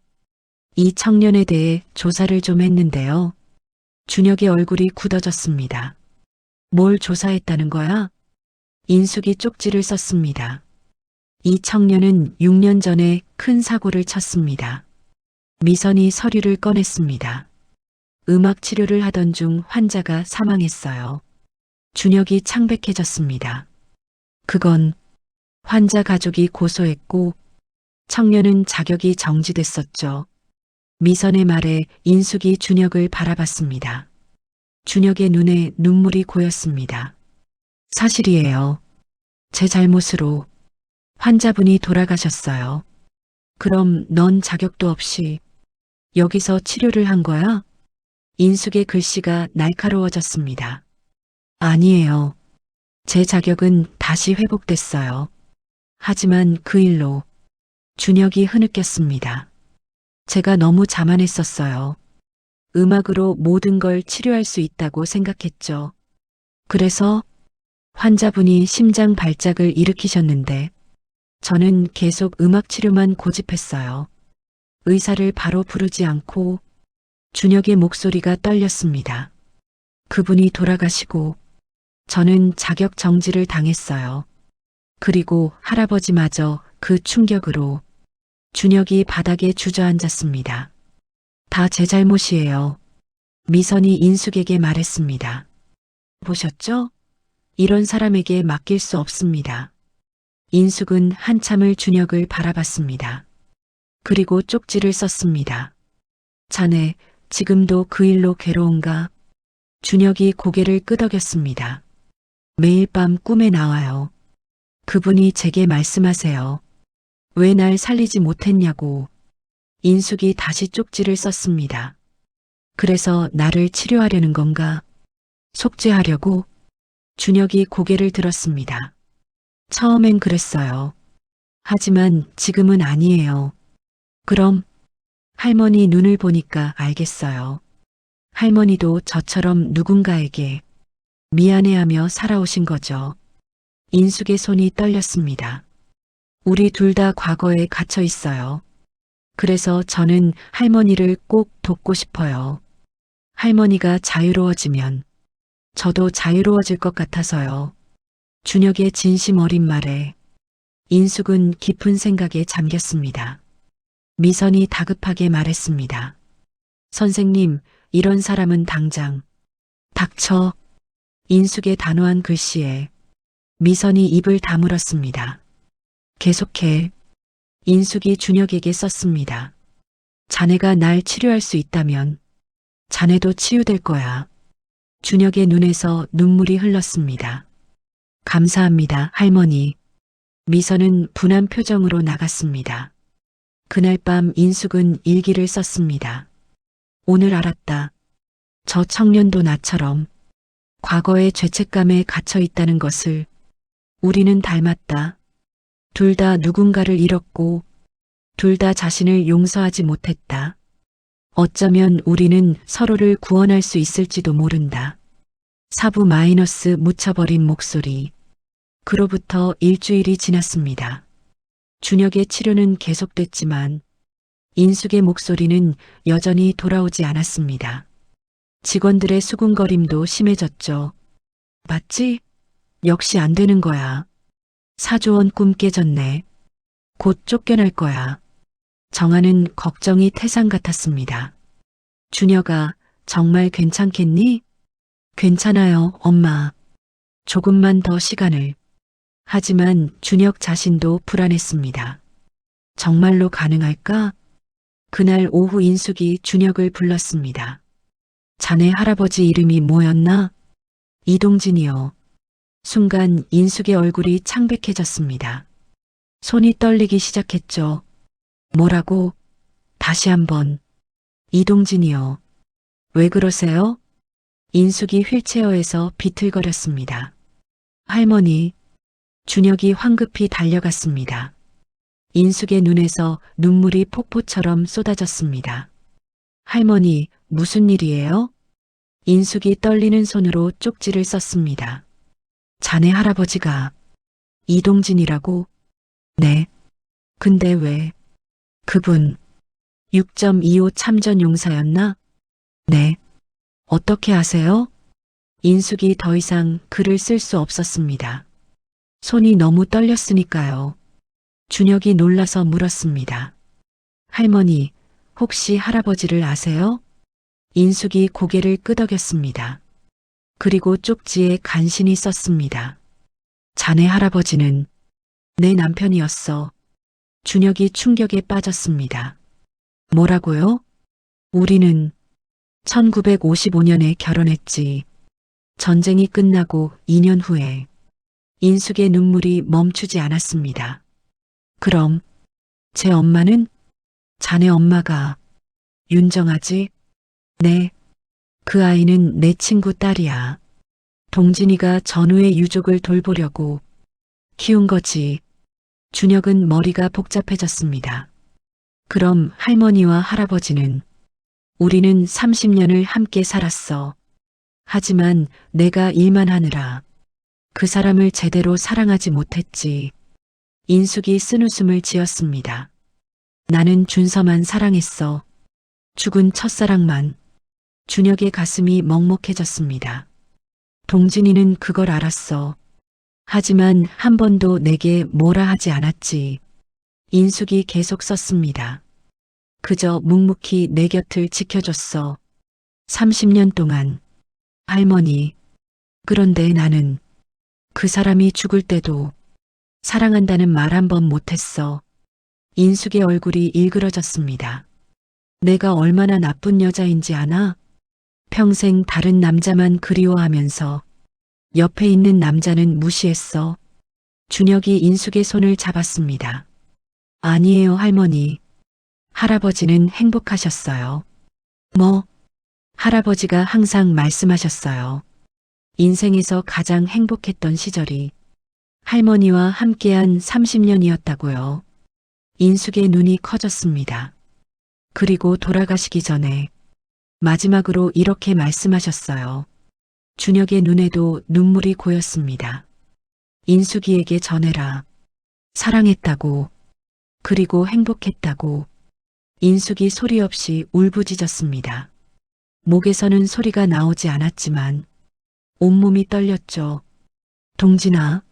이 청년에 대해 조사를 좀 했는데요. 준혁의 얼굴이 굳어졌습니다. 뭘 조사했다는 거야? 인숙이 쪽지를 썼습니다. 이 청년은 6년 전에 큰 사고를 쳤습니다. 미선이 서류를 꺼냈습니다. 음악 치료를 하던 중 환자가 사망했어요. 준혁이 창백해졌습니다. 그건 환자 가족이 고소했고 청년은 자격이 정지됐었죠. 미선의 말에 인숙이 준혁을 바라봤습니다. 준혁의 눈에 눈물이 고였습니다. 사실이에요. 제 잘못으로 환자분이 돌아가셨어요. 그럼 넌 자격도 없이 여기서 치료를 한 거야? 인숙의 글씨가 날카로워졌습니다. 아니에요. 제 자격은 다시 회복됐어요. 하지만 그 일로 준혁이 흐느꼈습니다. 제가 너무 자만했었어요. 음악으로 모든 걸 치료할 수 있다고 생각했죠. 그래서 환자분이 심장 발작을 일으키셨는데 저는 계속 음악 치료만 고집했어요. 의사를 바로 부르지 않고 준혁의 목소리가 떨렸습니다. 그분이 돌아가시고 저는 자격 정지를 당했어요. 그리고 할아버지마저 그 충격으로 준혁이 바닥에 주저앉았습니다. 다 제 잘못이에요. 미선이 인숙에게 말했습니다. 보셨죠? 이런 사람에게 맡길 수 없습니다. 인숙은 한참을 준혁을 바라봤습니다. 그리고 쪽지를 썼습니다. 자네, 지금도 그 일로 괴로운가? 준혁이 고개를 끄덕였습니다. 매일 밤 꿈에 나와요. 그분이 제게 말씀하세요. 왜 날 살리지 못했냐고. 인숙이 다시 쪽지를 썼습니다. 그래서 나를 치료하려는 건가? 속죄하려고? 준혁이 고개를 들었습니다. 처음엔 그랬어요. 하지만 지금은 아니에요. 그럼 할머니 눈을 보니까 알겠어요. 할머니도 저처럼 누군가에게 미안해하며 살아오신 거죠. 인숙의 손이 떨렸습니다. 우리 둘 다 과거에 갇혀 있어요. 그래서 저는 할머니를 꼭 돕고 싶어요. 할머니가 자유로워지면 저도 자유로워질 것 같아서요. 준혁의 진심 어린 말에 인숙은 깊은 생각에 잠겼습니다. 미선이 다급하게 말했습니다. 선생님, 이런 사람은 당장 닥쳐. 인숙의 단호한 글씨에 미선이 입을 다물었습니다. 계속해. 인숙이 준혁에게 썼습니다. 자네가 날 치료할 수 있다면 자네도 치유될 거야. 준혁의 눈에서 눈물이 흘렀습니다. 감사합니다, 할머니. 미선은 분한 표정으로 나갔습니다. 그날 밤 인숙은 일기를 썼습니다. 오늘 알았다. 저 청년도 나처럼 과거의 죄책감에 갇혀 있다는 것을. 우리는 닮았다. 둘 다 누군가를 잃었고 둘 다 자신을 용서하지 못했다. 어쩌면 우리는 서로를 구원할 수 있을지도 모른다. 사부 마이너스 묻혀버린 목소리. 그로부터 일주일이 지났습니다. 준혁의 치료는 계속됐지만 인숙의 목소리는 여전히 돌아오지 않았습니다. 직원들의 수군거림도 심해졌죠. 맞지? 역시 안 되는 거야. 4조 원 꿈 깨졌네. 곧 쫓겨날 거야. 정아는 걱정이 태산 같았습니다. 준혁아, 정말 괜찮겠니? 괜찮아요, 엄마. 조금만 더 시간을. 하지만 준혁 자신도 불안했습니다. 정말로 가능할까? 그날 오후 인숙이 준혁을 불렀습니다. 자네 할아버지 이름이 뭐였나? 이동진이요. 순간 인숙의 얼굴이 창백해졌습니다. 손이 떨리기 시작했죠. 뭐라고? 다시 한번. 이동진이요. 왜 그러세요? 인숙이 휠체어에서 비틀거렸습니다. 할머니. 준혁이 황급히 달려갔습니다. 인숙의 눈에서 눈물이 폭포처럼 쏟아졌습니다. 할머니, 무슨 일이에요? 인숙이 떨리는 손으로 쪽지를 썼습니다. 자네 할아버지가 이동진이라고? 네. 근데 왜? 그분 6.25 참전 용사였나? 네. 어떻게 아세요? 인숙이 더 이상 글을 쓸 수 없었습니다. 손이 너무 떨렸으니까요. 준혁이 놀라서 물었습니다. 할머니, 혹시 할아버지를 아세요? 인숙이 고개를 끄덕였습니다. 그리고 쪽지에 간신히 썼습니다. 자네 할아버지는 내 남편이었어. 준혁이 충격에 빠졌습니다. 뭐라고요? 우리는 1955년에 결혼했지. 전쟁이 끝나고 2년 후에 인숙의 눈물이 멈추지 않았습니다. 그럼 제 엄마는? 자네 엄마가 윤정아지? 네. 그 아이는 내 친구 딸이야. 동진이가 전우의 유족을 돌보려고 키운 거지. 준혁은 머리가 복잡해졌습니다. 그럼 할머니와 할아버지는? 우리는 30년을 함께 살았어. 하지만 내가 일만 하느라 그 사람을 제대로 사랑하지 못했지. 인숙이 쓴웃음을 지었습니다. 나는 준서만 사랑했어. 죽은 첫사랑만. 준혁의 가슴이 먹먹해졌습니다. 동진이는 그걸 알았어. 하지만 한 번도 내게 뭐라 하지 않았지. 인숙이 계속 썼습니다. 그저 묵묵히 내 곁을 지켜줬어. 30년 동안. 할머니. 그런데 나는 그 사람이 죽을 때도 사랑한다는 말 한 번 못했어. 인숙의 얼굴이 일그러졌습니다. 내가 얼마나 나쁜 여자인지 아나? 평생 다른 남자만 그리워하면서 옆에 있는 남자는 무시했어. 준혁이 인숙의 손을 잡았습니다. 아니에요, 할머니. 할아버지는 행복하셨어요. 뭐? 할아버지가 항상 말씀하셨어요. 인생에서 가장 행복했던 시절이 할머니와 함께한 30년이었다고요. 인숙의 눈이 커졌습니다. 그리고 돌아가시기 전에 마지막으로 이렇게 말씀하셨어요. 준혁의 눈에도 눈물이 고였습니다. 인숙이에게 전해라. 사랑했다고. 그리고 행복했다고. 인숙이 소리 없이 울부짖었습니다. 목에서는 소리가 나오지 않았지만 온몸이 떨렸죠. 동진아,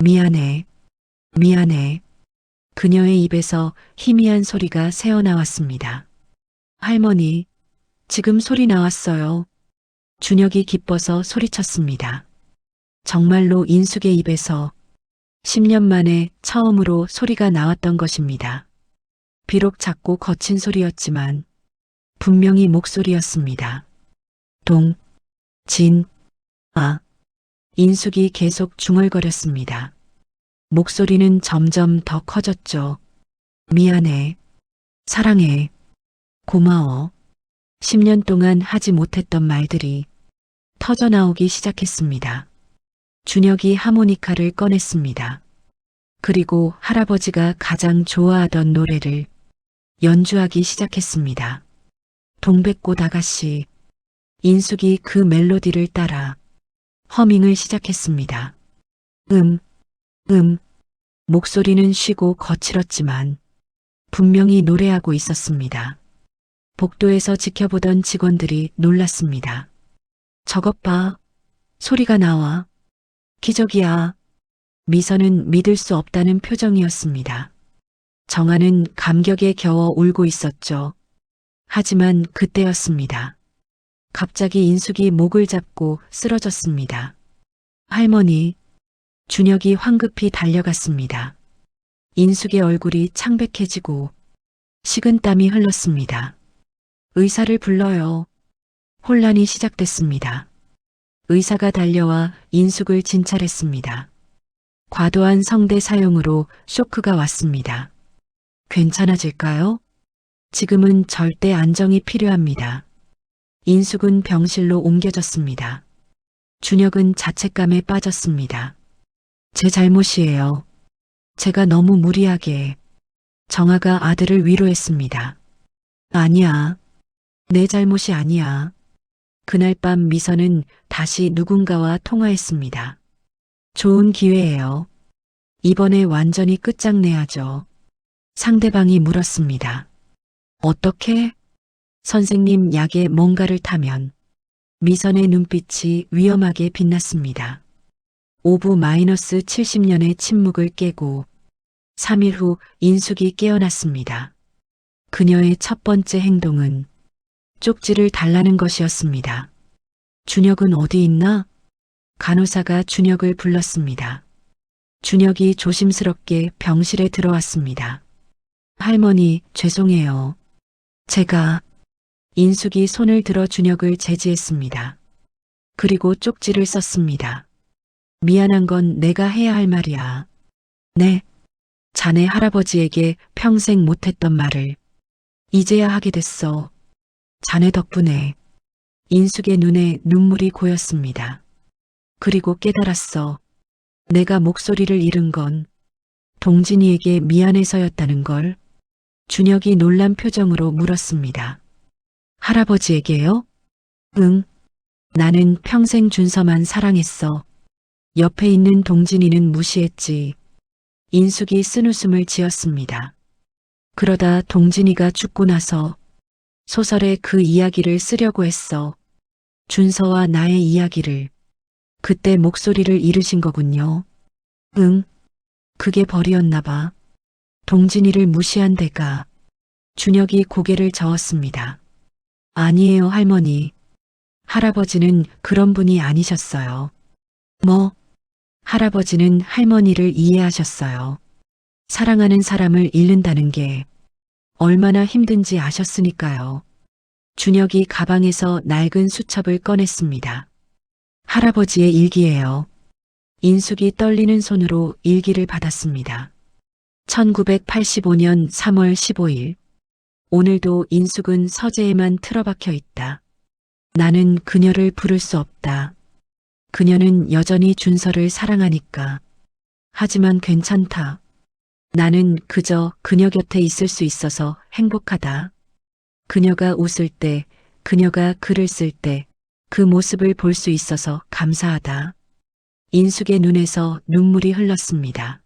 미안해, 미안해. 그녀의 입에서 희미한 소리가 새어나왔습니다. 할머니, 지금 소리 나왔어요. 준혁이 기뻐서 소리쳤습니다. 정말로 인숙의 입에서 10년 만에 처음으로 소리가 나왔던 것입니다. 비록 작고 거친 소리였지만 분명히 목소리였습니다. 아. 인숙이 계속 중얼거렸습니다. 목소리는 점점 더 커졌죠. 미안해. 사랑해. 고마워. 10년 동안 하지 못했던 말들이 터져나오기 시작했습니다. 준혁이 하모니카를 꺼냈습니다. 그리고 할아버지가 가장 좋아하던 노래를 연주하기 시작했습니다. 동백꽃 아가씨. 인숙이 그 멜로디를 따라 허밍을 시작했습니다. 목소리는 쉬고 거칠었지만 분명히 노래하고 있었습니다. 복도에서 지켜보던 직원들이 놀랐습니다. 저것 봐. 소리가 나와. 기적이야. 미선은 믿을 수 없다는 표정이었습니다. 정아는 감격에 겨워 울고 있었죠. 하지만 그때였습니다. 갑자기 인숙이 목을 잡고 쓰러졌습니다. 할머니. 준혁이 황급히 달려갔습니다. 인숙의 얼굴이 창백해지고 식은땀이 흘렀습니다. 의사를 불러요. 혼란이 시작됐습니다. 의사가 달려와 인숙을 진찰했습니다. 과도한 성대 사용으로 쇼크가 왔습니다. 괜찮아질까요? 지금은 절대 안정이 필요합니다. 인숙은 병실로 옮겨졌습니다. 준혁은 자책감에 빠졌습니다. 제 잘못이에요. 제가 너무 무리하게. 정아가 아들을 위로했습니다. 아니야. 내 잘못이 아니야. 그날 밤 미선은 다시 누군가와 통화했습니다. 좋은 기회예요. 이번에 완전히 끝장내야죠. 상대방이 물었습니다. 어떻게? 선생님 약에 뭔가를 타면 미선의 눈빛이 위험하게 빛났습니다. 5부 -70년의 침묵을 깨고 3일 후 인숙이 깨어났습니다. 그녀의 첫 번째 행동은 쪽지를 달라는 것이었습니다. 준혁은 어디 있나? 간호사가 준혁을 불렀습니다. 준혁이 조심스럽게 병실에 들어왔습니다. 할머니, 죄송해요. 제가 인숙이 손을 들어 준혁을 제지했습니다. 그리고 쪽지를 썼습니다. 미안한 건 내가 해야 할 말이야. 네. 자네 할아버지에게 평생 못했던 말을 이제야 하게 됐어. 자네 덕분에. 인숙의 눈에 눈물이 고였습니다. 그리고 깨달았어. 내가 목소리를 잃은 건 동진이에게 미안해서였다는 걸. 준혁이 놀란 표정으로 물었습니다. 할아버지에게요? 응. 나는 평생 준서만 사랑했어. 옆에 있는 동진이는 무시했지. 인숙이 쓴웃음을 지었습니다. 그러다 동진이가 죽고 나서 소설에 그 이야기를 쓰려고 했어. 준서와 나의 이야기를. 그때 목소리를 잃으신 거군요. 응. 그게 벌이었나 봐. 동진이를 무시한 대가. 준혁이 고개를 저었습니다. 아니에요, 할머니. 할아버지는 그런 분이 아니셨어요. 뭐? 할아버지는 할머니를 이해하셨어요. 사랑하는 사람을 잃는다는 게 얼마나 힘든지 아셨으니까요. 준혁이 가방에서 낡은 수첩을 꺼냈습니다. 할아버지의 일기예요. 인숙이 떨리는 손으로 일기를 받았습니다. 1985년 3월 15일. 오늘도 인숙은 서재에만 틀어박혀 있다. 나는 그녀를 부를 수 없다. 그녀는 여전히 준서를 사랑하니까. 하지만 괜찮다. 나는 그저 그녀 곁에 있을 수 있어서 행복하다. 그녀가 웃을 때, 그녀가 글을 쓸 때, 그 모습을 볼 수 있어서 감사하다. 인숙의 눈에서 눈물이 흘렀습니다.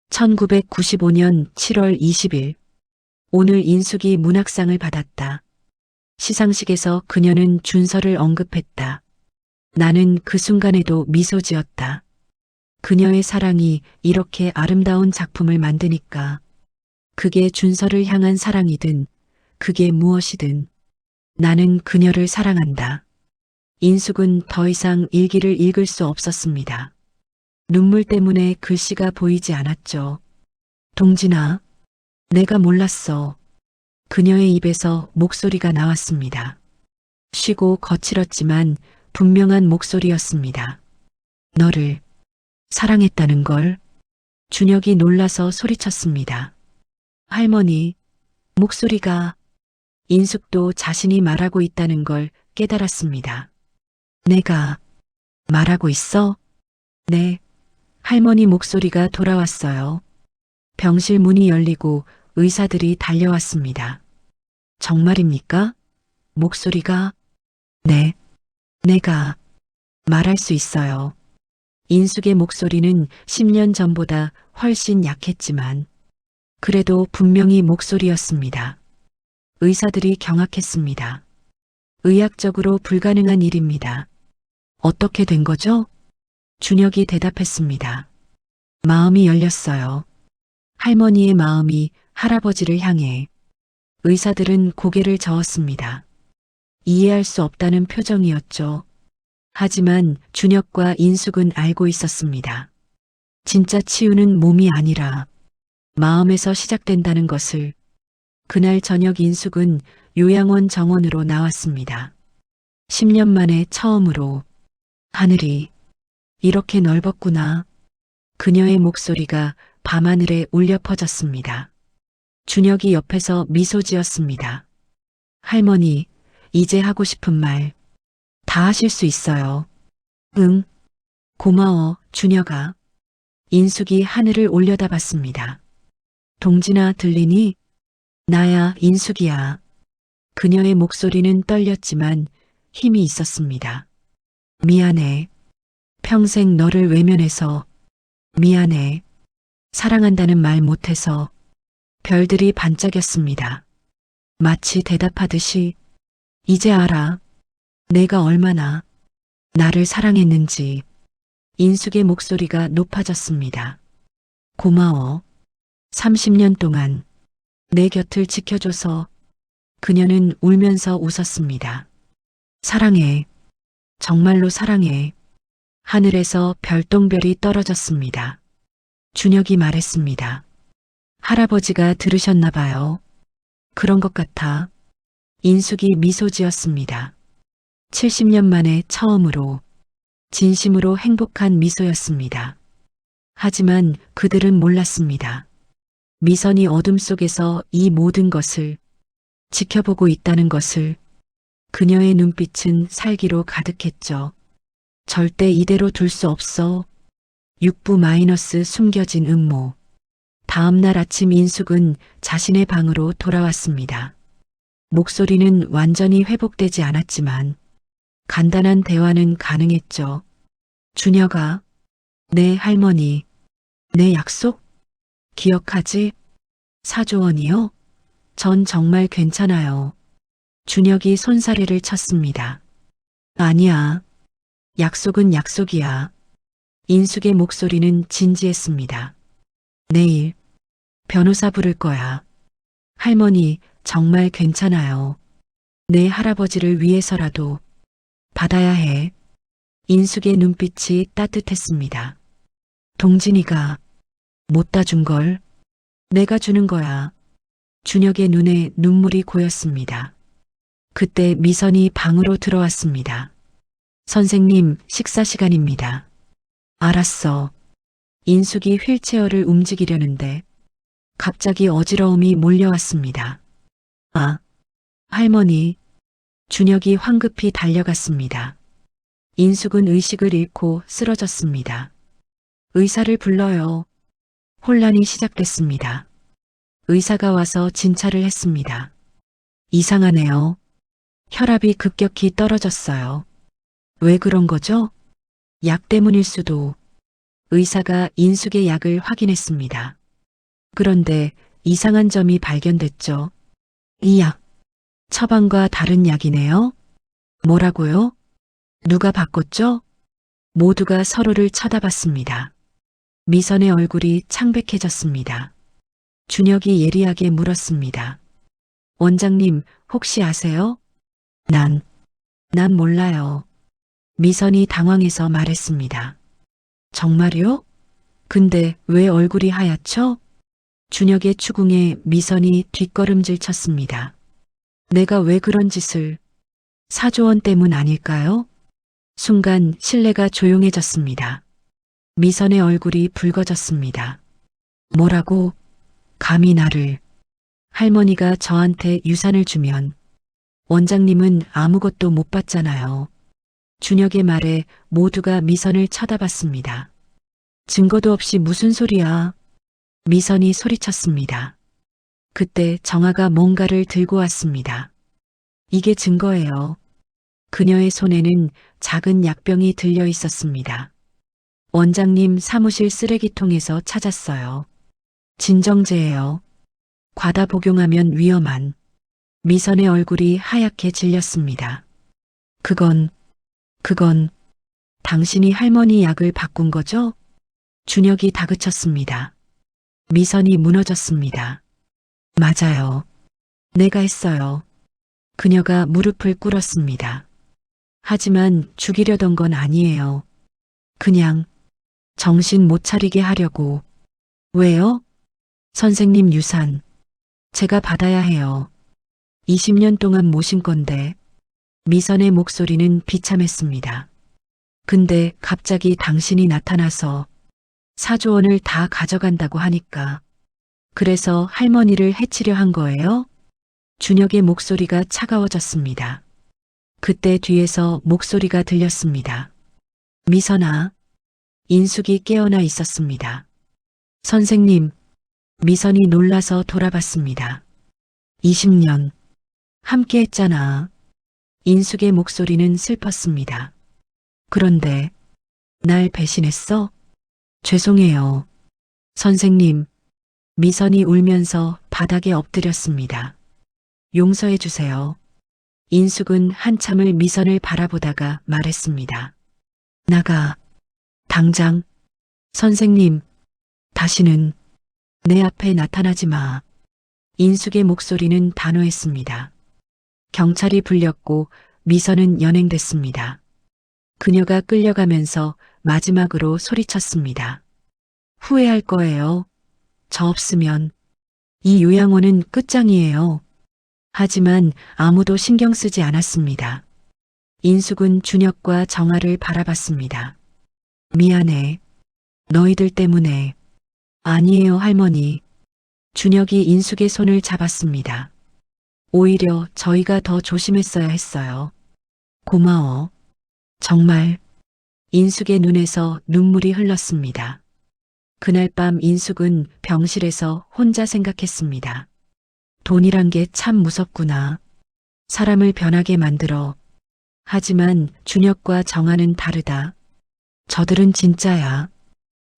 1995년 7월 20일. 오늘 인숙이 문학상을 받았다. 시상식에서 그녀는 준서를 언급했다. 나는 그 순간에도 미소 지었다. 그녀의 사랑이 이렇게 아름다운 작품을 만드니까. 그게 준서를 향한 사랑이든 그게 무엇이든 나는 그녀를 사랑한다. 인숙은 더 이상 일기를 읽을 수 없었습니다. 눈물 때문에 글씨가 보이지 않았죠. 동진아, 내가 몰랐어. 그녀의 입에서 목소리가 나왔습니다. 쉬고 거칠었지만 분명한 목소리였습니다. 너를 사랑했다는 걸. 준혁이 놀라서 소리쳤습니다. 할머니, 목소리가. 인숙도 자신이 말하고 있다는 걸 깨달았습니다. 내가 말하고 있어? 네. 할머니 목소리가 돌아왔어요. 병실 문이 열리고 의사들이 달려왔습니다. 정말입니까? 목소리가. 네. 내가 말할 수 있어요. 인숙의 목소리는 10년 전보다 훨씬 약했지만 그래도 분명히 목소리였습니다. 의사들이 경악했습니다. 의학적으로 불가능한 일입니다. 어떻게 된 거죠? 준혁이 대답했습니다. 마음이 열렸어요. 할머니의 마음이 할아버지를 향해. 의사들은 고개를 저었습니다. 이해할 수 없다는 표정이었죠. 하지만 준혁과 인숙은 알고 있었습니다. 진짜 치유는 몸이 아니라 마음에서 시작된다는 것을. 그날 저녁 인숙은 요양원 정원으로 나왔습니다. 10년 만에 처음으로. 하늘이 이렇게 넓었구나. 그녀의 목소리가 밤하늘에 울려 퍼졌습니다. 준혁이 옆에서 미소 지었습니다. 할머니, 이제 하고 싶은 말 다 하실 수 있어요. 응. 고마워, 준혁아. 인숙이 하늘을 올려다봤습니다. 동진아, 들리니? 나야, 인숙이야. 그녀의 목소리는 떨렸지만 힘이 있었습니다. 미안해. 평생 너를 외면해서. 미안해. 사랑한다는 말 못해서. 별들이 반짝였습니다. 마치 대답하듯이 이제 알아. 내가 얼마나 나를 사랑했는지. 인숙의 목소리가 높아졌습니다. 고마워. 30년 동안 내 곁을 지켜줘서. 그녀는 울면서 웃었습니다. 사랑해. 정말로 사랑해. 하늘에서 별똥별이 떨어졌습니다. 준혁이 말했습니다. 할아버지가 들으셨나 봐요. 그런 것 같아. 인숙이 미소 지었습니다. 70년 만에 처음으로 진심으로 행복한 미소였습니다. 하지만 그들은 몰랐습니다. 미선이 어둠 속에서 이 모든 것을 지켜보고 있다는 것을. 그녀의 눈빛은 살기로 가득했죠. 절대 이대로 둘 수 없어. 6부 마이너스 숨겨진 음모. 다음 날 아침 인숙은 자신의 방으로 돌아왔습니다. 목소리는 완전히 회복되지 않았지만 간단한 대화는 가능했죠. 준혁아, 내 할머니, 내 약속? 기억하지? 4조 원이요? 전 정말 괜찮아요. 준혁이 손사래를 쳤습니다. 아니야. 약속은 약속이야. 인숙의 목소리는 진지했습니다. 내일 변호사 부를 거야. 할머니, 정말 괜찮아요. 내 할아버지를 위해서라도 받아야 해. 인숙의 눈빛이 따뜻했습니다. 동진이가 못 따준 걸 내가 주는 거야. 준혁의 눈에 눈물이 고였습니다. 그때 미선이 방으로 들어왔습니다. 선생님, 식사 시간입니다. 알았어. 인숙이 휠체어를 움직이려는데 갑자기 어지러움이 몰려왔습니다. 아, 할머니. 준혁이 황급히 달려갔습니다. 인숙은 의식을 잃고 쓰러졌습니다. 의사를 불러요. 혼란이 시작됐습니다. 의사가 와서 진찰을 했습니다. 이상하네요. 혈압이 급격히 떨어졌어요. 왜 그런 거죠? 약 때문일 수도. 의사가 인숙의 약을 확인했습니다. 그런데 이상한 점이 발견됐죠. 이 약, 처방과 다른 약이네요. 뭐라고요? 누가 바꿨죠? 모두가 서로를 쳐다봤습니다. 미선의 얼굴이 창백해졌습니다. 준혁이 예리하게 물었습니다. 원장님, 혹시 아세요? 난 몰라요. 미선이 당황해서 말했습니다. 정말요? 근데 왜 얼굴이 하얗죠? 준혁의 추궁에 미선이 뒷걸음질 쳤습니다. 내가 왜 그런 짓을. 4조 원 때문 아닐까요? 순간 실내가 조용해졌습니다. 미선의 얼굴이 붉어졌습니다. 뭐라고? 감히 나를. 할머니가 저한테 유산을 주면 원장님은 아무것도 못 받잖아요. 준혁의 말에 모두가 미선을 쳐다봤습니다. 증거도 없이 무슨 소리야. 미선이 소리쳤습니다. 그때 정아가 뭔가를 들고 왔습니다. 이게 증거예요. 그녀의 손에는 작은 약병이 들려 있었습니다. 원장님 사무실 쓰레기통에서 찾았어요. 진정제예요. 과다 복용하면 위험한. 미선의 얼굴이 하얗게 질렸습니다. 그건 당신이 할머니 약을 바꾼 거죠? 준혁이 다그쳤습니다. 미선이 무너졌습니다. 맞아요. 내가 했어요. 그녀가 무릎을 꿇었습니다. 하지만 죽이려던 건 아니에요. 그냥 정신 못 차리게 하려고. 왜요? 선생님 유산. 제가 받아야 해요. 20년 동안 모신 건데. 미선의 목소리는 비참했습니다. 근데 갑자기 당신이 나타나서 4조 원을 다 가져간다고 하니까. 그래서 할머니를 해치려 한 거예요? 준혁의 목소리가 차가워졌습니다. 그때 뒤에서 목소리가 들렸습니다. 미선아. 인숙이 깨어나 있었습니다. 선생님. 미선이 놀라서 돌아봤습니다. 20년. 함께 했잖아. 인숙의 목소리는 슬펐습니다. 그런데 날 배신했어? 죄송해요. 선생님. 미선이 울면서 바닥에 엎드렸습니다. 용서해 주세요. 인숙은 한참을 미선을 바라보다가 말했습니다. 나가. 당장. 선생님, 다시는 내 앞에 나타나지 마. 인숙의 목소리는 단호했습니다. 경찰이 불렸고 미선은 연행됐습니다. 그녀가 끌려가면서 마지막으로 소리쳤습니다. 후회할 거예요. 저 없으면. 이 요양원은 끝장이에요. 하지만 아무도 신경 쓰지 않았습니다. 인숙은 준혁과 정아를 바라봤습니다. 미안해. 너희들 때문에. 아니에요, 할머니. 준혁이 인숙의 손을 잡았습니다. 오히려 저희가 더 조심했어야 했어요. 고마워. 정말. 인숙의 눈에서 눈물이 흘렀습니다. 그날 밤 인숙은 병실에서 혼자 생각했습니다. 돈이란 게 참 무섭구나. 사람을 변하게 만들어. 하지만 준혁과 정아는 다르다. 저들은 진짜야.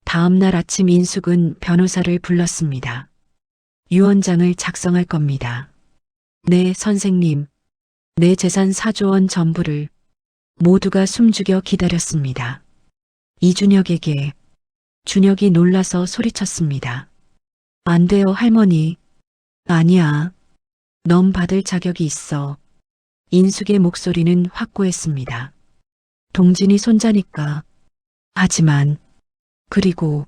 다음 날 아침 인숙은 변호사를 불렀습니다. 유언장을 작성할 겁니다. 네, 선생님. 내 재산 4조 원 전부를. 모두가 숨죽여 기다렸습니다. 이준혁에게. 준혁이 놀라서 소리쳤습니다. 안 돼요, 할머니. 아니야. 넌 받을 자격이 있어. 인숙의 목소리는 확고했습니다. 동진이 손자니까. 하지만, 그리고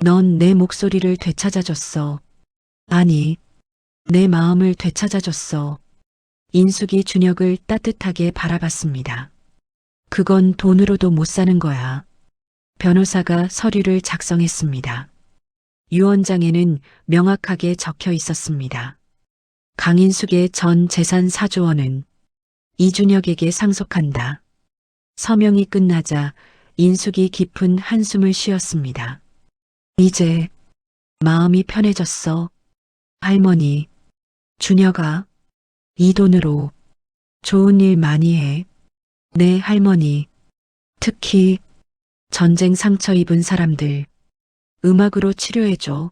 넌 내 목소리를 되찾아줬어. 아니, 내 마음을 되찾아줬어. 인숙이 준혁을 따뜻하게 바라봤습니다. 그건 돈으로도 못 사는 거야. 변호사가 서류를 작성했습니다. 유언장에는 명확하게 적혀 있었습니다. 강인숙의 전 재산 4조 원은 이준혁에게 상속한다. 서명이 끝나자 인숙이 깊은 한숨을 쉬었습니다. 이제 마음이 편해졌어. 할머니, 준혁아, 이 돈으로 좋은 일 많이 해. 네, 할머니. 특히 전쟁 상처 입은 사람들 음악으로 치료해줘.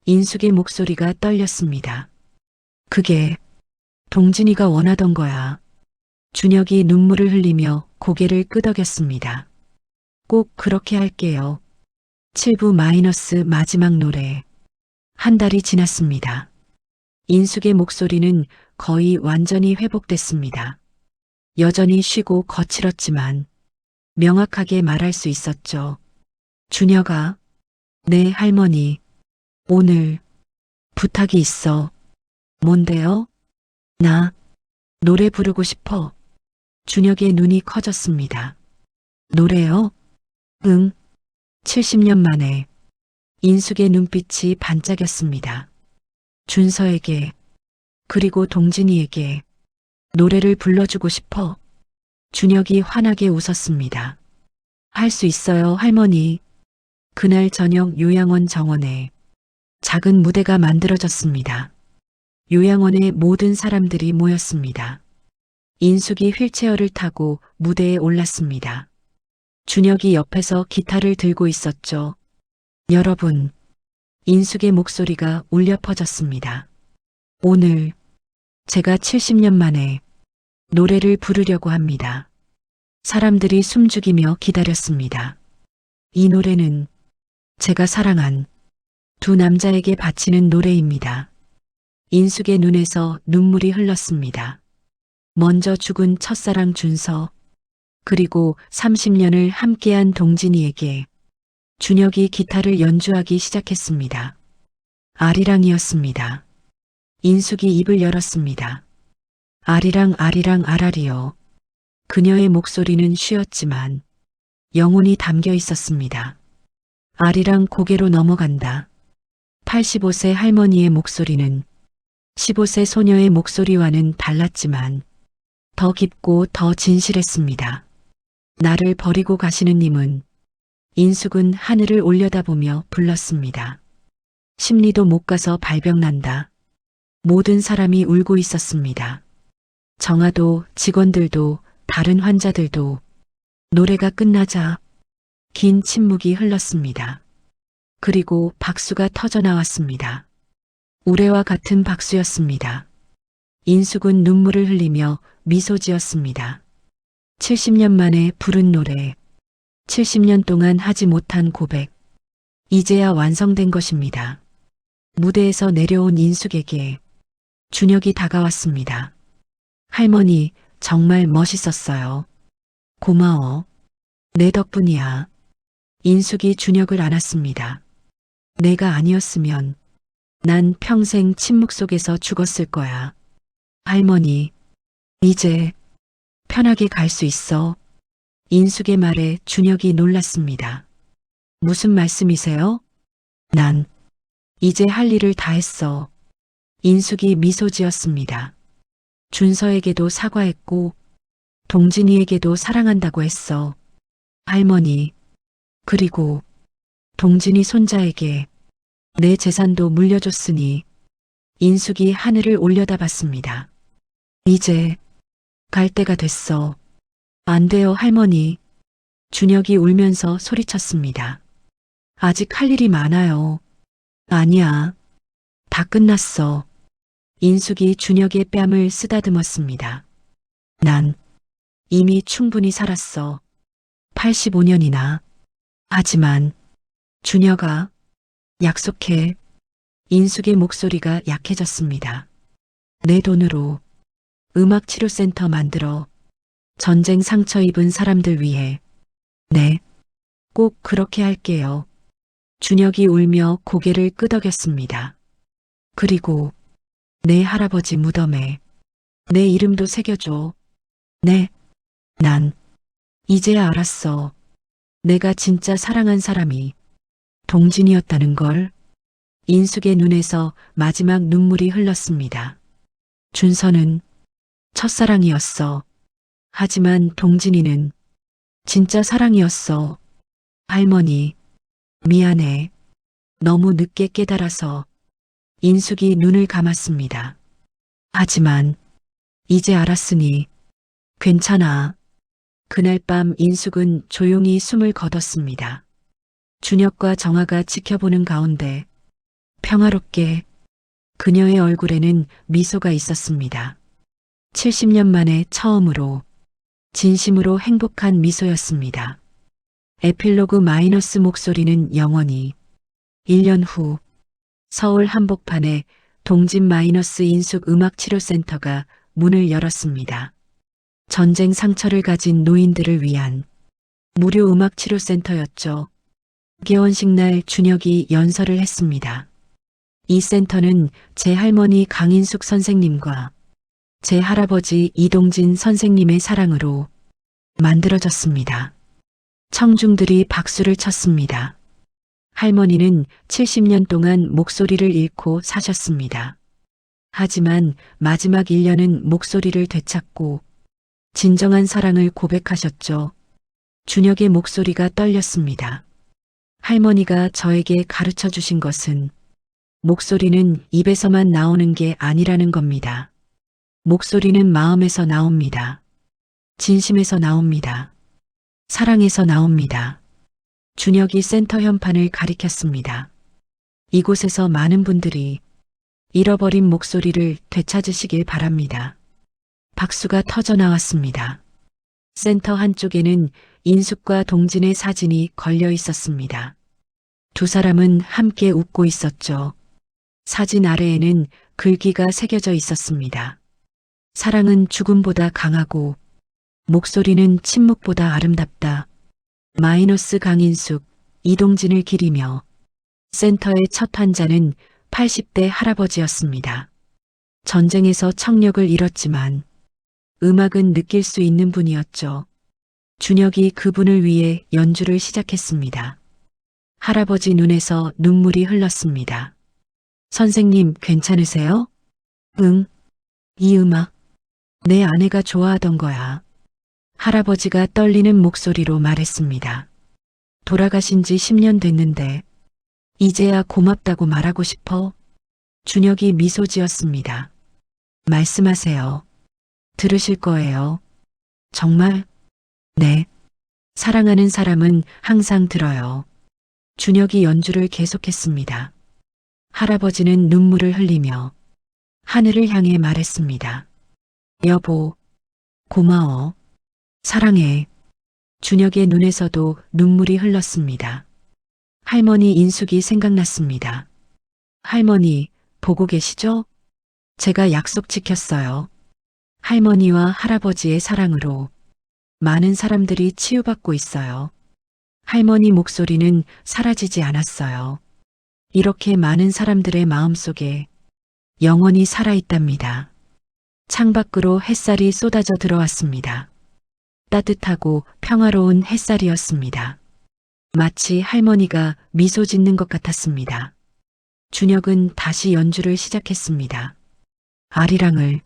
인숙의 목소리가 떨렸습니다. 그게 동진이가 원하던 거야. 준혁이 눈물을 흘리며 고개를 끄덕였습니다. 꼭 그렇게 할게요. 7부 마이너스 마지막 노래. 한 달이 지났습니다. 인숙의 목소리는 거의 완전히 회복됐습니다. 여전히 쉬고 거칠었지만 명확하게 말할 수 있었죠. 준혁아, 네, 할머니. 오늘 부탁이 있어. 뭔데요? 나 노래 부르고 싶어. 준혁의 눈이 커졌습니다. 노래요? 응. 70년 만에. 인숙의 눈빛이 반짝였습니다. 준서에게, 그리고 동진이에게 노래를 불러주고 싶어. 준혁이 환하게 웃었습니다. 할 수 있어요, 할머니. 그날 저녁 요양원 정원에 작은 무대가 만들어졌습니다. 요양원의 모든 사람들이 모였습니다. 인숙이 휠체어를 타고 무대에 올랐습니다. 준혁이 옆에서 기타를 들고 있었죠. 여러분, 인숙의 목소리가 울려 퍼졌습니다. 오늘 제가 70년 만에 노래를 부르려고 합니다. 사람들이 숨죽이며 기다렸습니다. 이 노래는 제가 사랑한 두 남자에게 바치는 노래입니다. 인숙의 눈에서 눈물이 흘렀습니다. 먼저 죽은 첫사랑 준서, 그리고 30년을 함께한 동진이에게. 준혁이 기타를 연주하기 시작했습니다. 아리랑이었습니다. 인숙이 입을 열었습니다. 아리랑 아리랑 아라리요. 그녀의 목소리는 쉬었지만 영혼이 담겨 있었습니다. 아리랑 고개로 넘어간다. 85세 할머니의 목소리는 15세 소녀의 목소리와는 달랐지만 더 깊고 더 진실했습니다. 나를 버리고 가시는 님은. 인숙은 하늘을 올려다보며 불렀습니다. 심리도 못 가서 발병난다. 모든 사람이 울고 있었습니다. 정아도, 직원들도, 다른 환자들도. 노래가 끝나자 긴 침묵이 흘렀습니다. 그리고 박수가 터져 나왔습니다. 우레와 같은 박수였습니다. 인숙은 눈물을 흘리며 미소 지었습니다. 70년 만에 부른 노래, 70년 동안 하지 못한 고백, 이제야 완성된 것입니다. 무대에서 내려온 인숙에게 준혁이 다가왔습니다. 할머니, 정말 멋있었어요. 고마워. 내 덕분이야. 인숙이 준혁을 안았습니다. 내가 아니었으면 난 평생 침묵 속에서 죽었을 거야. 할머니, 이제 편하게 갈 수 있어. 인숙의 말에 준혁이 놀랐습니다. 무슨 말씀이세요? 난 이제 할 일을 다 했어. 인숙이 미소 지었습니다. 준서에게도 사과했고 동진이에게도 사랑한다고 했어. 할머니, 그리고 동진이 손자에게 내 재산도 물려줬으니. 인숙이 하늘을 올려다봤습니다. 이제 갈 때가 됐어. 안 돼요, 할머니. 준혁이 울면서 소리쳤습니다. 아직 할 일이 많아요. 아니야. 다 끝났어. 인숙이 준혁의 뺨을 쓰다듬었습니다. 난 이미 충분히 살았어. 85년이나. 하지만 준혁아, 약속해. 인숙의 목소리가 약해졌습니다. 내 돈으로 음악치료센터 만들어 전쟁 상처 입은 사람들 위해. 네, 꼭 그렇게 할게요. 준혁이 울며 고개를 끄덕였습니다. 그리고 내 할아버지 무덤에 내 이름도 새겨줘. 네, 난 이제야 알았어. 내가 진짜 사랑한 사람이 동진이었다는 걸. 인숙의 눈에서 마지막 눈물이 흘렀습니다. 준서는 첫사랑이었어. 하지만 동진이는 진짜 사랑이었어. 할머니, 미안해. 너무 늦게 깨달아서. 인숙이 눈을 감았습니다. 하지만 이제 알았으니 괜찮아. 그날 밤 인숙은 조용히 숨을 거뒀습니다. 준혁과 정아가 지켜보는 가운데 평화롭게 그녀의 얼굴에는 미소가 있었습니다. 70년 만에 처음으로 진심으로 행복한 미소였습니다. 에필로그 마이너스 목소리는 영원히. 1년 후 서울 한복판에 동진 마이너스 인숙 음악치료센터가 문을 열었습니다. 전쟁 상처를 가진 노인들을 위한 무료 음악치료센터였죠. 개원식 날 준혁이 연설을 했습니다. 이 센터는 제 할머니 강인숙 선생님과 제 할아버지 이동진 선생님의 사랑으로 만들어졌습니다. 청중들이 박수를 쳤습니다. 할머니는 70년 동안 목소리를 잃고 사셨습니다. 하지만 마지막 1년은 목소리를 되찾고 진정한 사랑을 고백하셨죠. 준혁의 목소리가 떨렸습니다. 할머니가 저에게 가르쳐 주신 것은 목소리는 입에서만 나오는 게 아니라는 겁니다. 목소리는 마음에서 나옵니다. 진심에서 나옵니다. 사랑에서 나옵니다. 준혁이 센터 현판을 가리켰습니다. 이곳에서 많은 분들이 잃어버린 목소리를 되찾으시길 바랍니다. 박수가 터져 나왔습니다. 센터 한쪽에는 인숙과 동진의 사진이 걸려 있었습니다. 두 사람은 함께 웃고 있었죠. 사진 아래에는 글귀가 새겨져 있었습니다. 사랑은 죽음보다 강하고 목소리는 침묵보다 아름답다. 마이너스 강인숙, 이동진을 기리며. 센터의 첫 환자는 80대 할아버지였습니다. 전쟁에서 청력을 잃었지만 음악은 느낄 수 있는 분이었죠. 준혁이 그분을 위해 연주를 시작했습니다. 할아버지 눈에서 눈물이 흘렀습니다. 선생님, 괜찮으세요? 응. 이 음악, 내 아내가 좋아하던 거야. 할아버지가 떨리는 목소리로 말했습니다. 돌아가신 지 10년 됐는데 이제야 고맙다고 말하고 싶어. 준혁이 미소 지었습니다. 말씀하세요. 들으실 거예요. 정말? 네. 사랑하는 사람은 항상 들어요. 준혁이 연주를 계속했습니다. 할아버지는 눈물을 흘리며 하늘을 향해 말했습니다. 여보, 고마워. 사랑해. 준혁의 눈에서도 눈물이 흘렀습니다. 할머니 인숙이 생각났습니다. 할머니, 보고 계시죠? 제가 약속 지켰어요. 할머니와 할아버지의 사랑으로 많은 사람들이 치유받고 있어요. 할머니 목소리는 사라지지 않았어요. 이렇게 많은 사람들의 마음속에 영원히 살아있답니다. 창밖으로 햇살이 쏟아져 들어왔습니다. 따뜻하고 평화로운 햇살이었습니다. 마치 할머니가 미소 짓는 것 같았습니다. 준혁은 다시 연주를 시작했습니다. 아리랑을,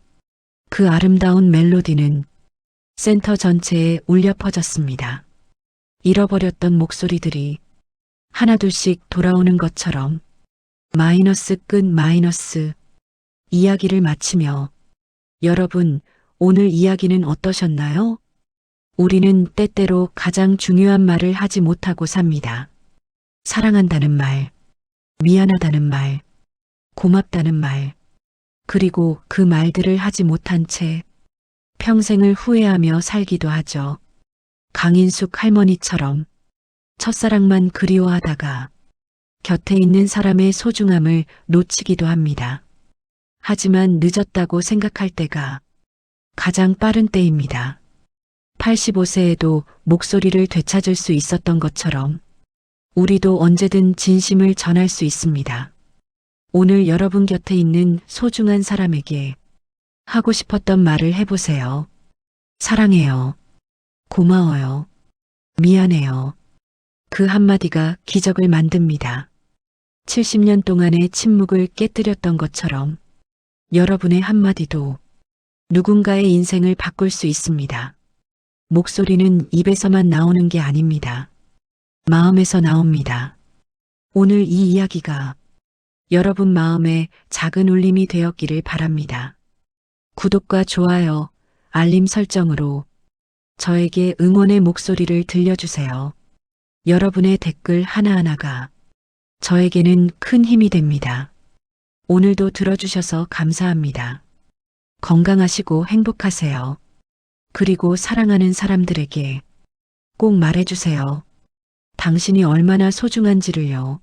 그 아름다운 멜로디는 센터 전체에 울려 퍼졌습니다. 잃어버렸던 목소리들이 하나둘씩 돌아오는 것처럼 마이너스 끝 마이너스 이야기를 마치며 여러분, 오늘 이야기는 어떠셨나요? 우리는 때때로 가장 중요한 말을 하지 못하고 삽니다. 사랑한다는 말, 미안하다는 말, 고맙다는 말, 그리고 그 말들을 하지 못한 채 평생을 후회하며 살기도 하죠. 강인숙 할머니처럼 첫사랑만 그리워하다가 곁에 있는 사람의 소중함을 놓치기도 합니다. 하지만 늦었다고 생각할 때가 가장 빠른 때입니다. 85세에도 목소리를 되찾을 수 있었던 것처럼 우리도 언제든 진심을 전할 수 있습니다. 오늘 여러분 곁에 있는 소중한 사람에게 하고 싶었던 말을 해보세요. 사랑해요. 고마워요. 미안해요. 그 한마디가 기적을 만듭니다. 70년 동안의 침묵을 깨뜨렸던 것처럼 여러분의 한마디도 누군가의 인생을 바꿀 수 있습니다. 목소리는 입에서만 나오는 게 아닙니다. 마음에서 나옵니다. 오늘 이 이야기가 여러분 마음에 작은 울림이 되었기를 바랍니다. 구독과 좋아요, 알림 설정으로 저에게 응원의 목소리를 들려주세요. 여러분의 댓글 하나하나가 저에게는 큰 힘이 됩니다. 오늘도 들어주셔서 감사합니다. 건강하시고 행복하세요. 그리고 사랑하는 사람들에게 꼭 말해주세요. 당신이 얼마나 소중한지를요.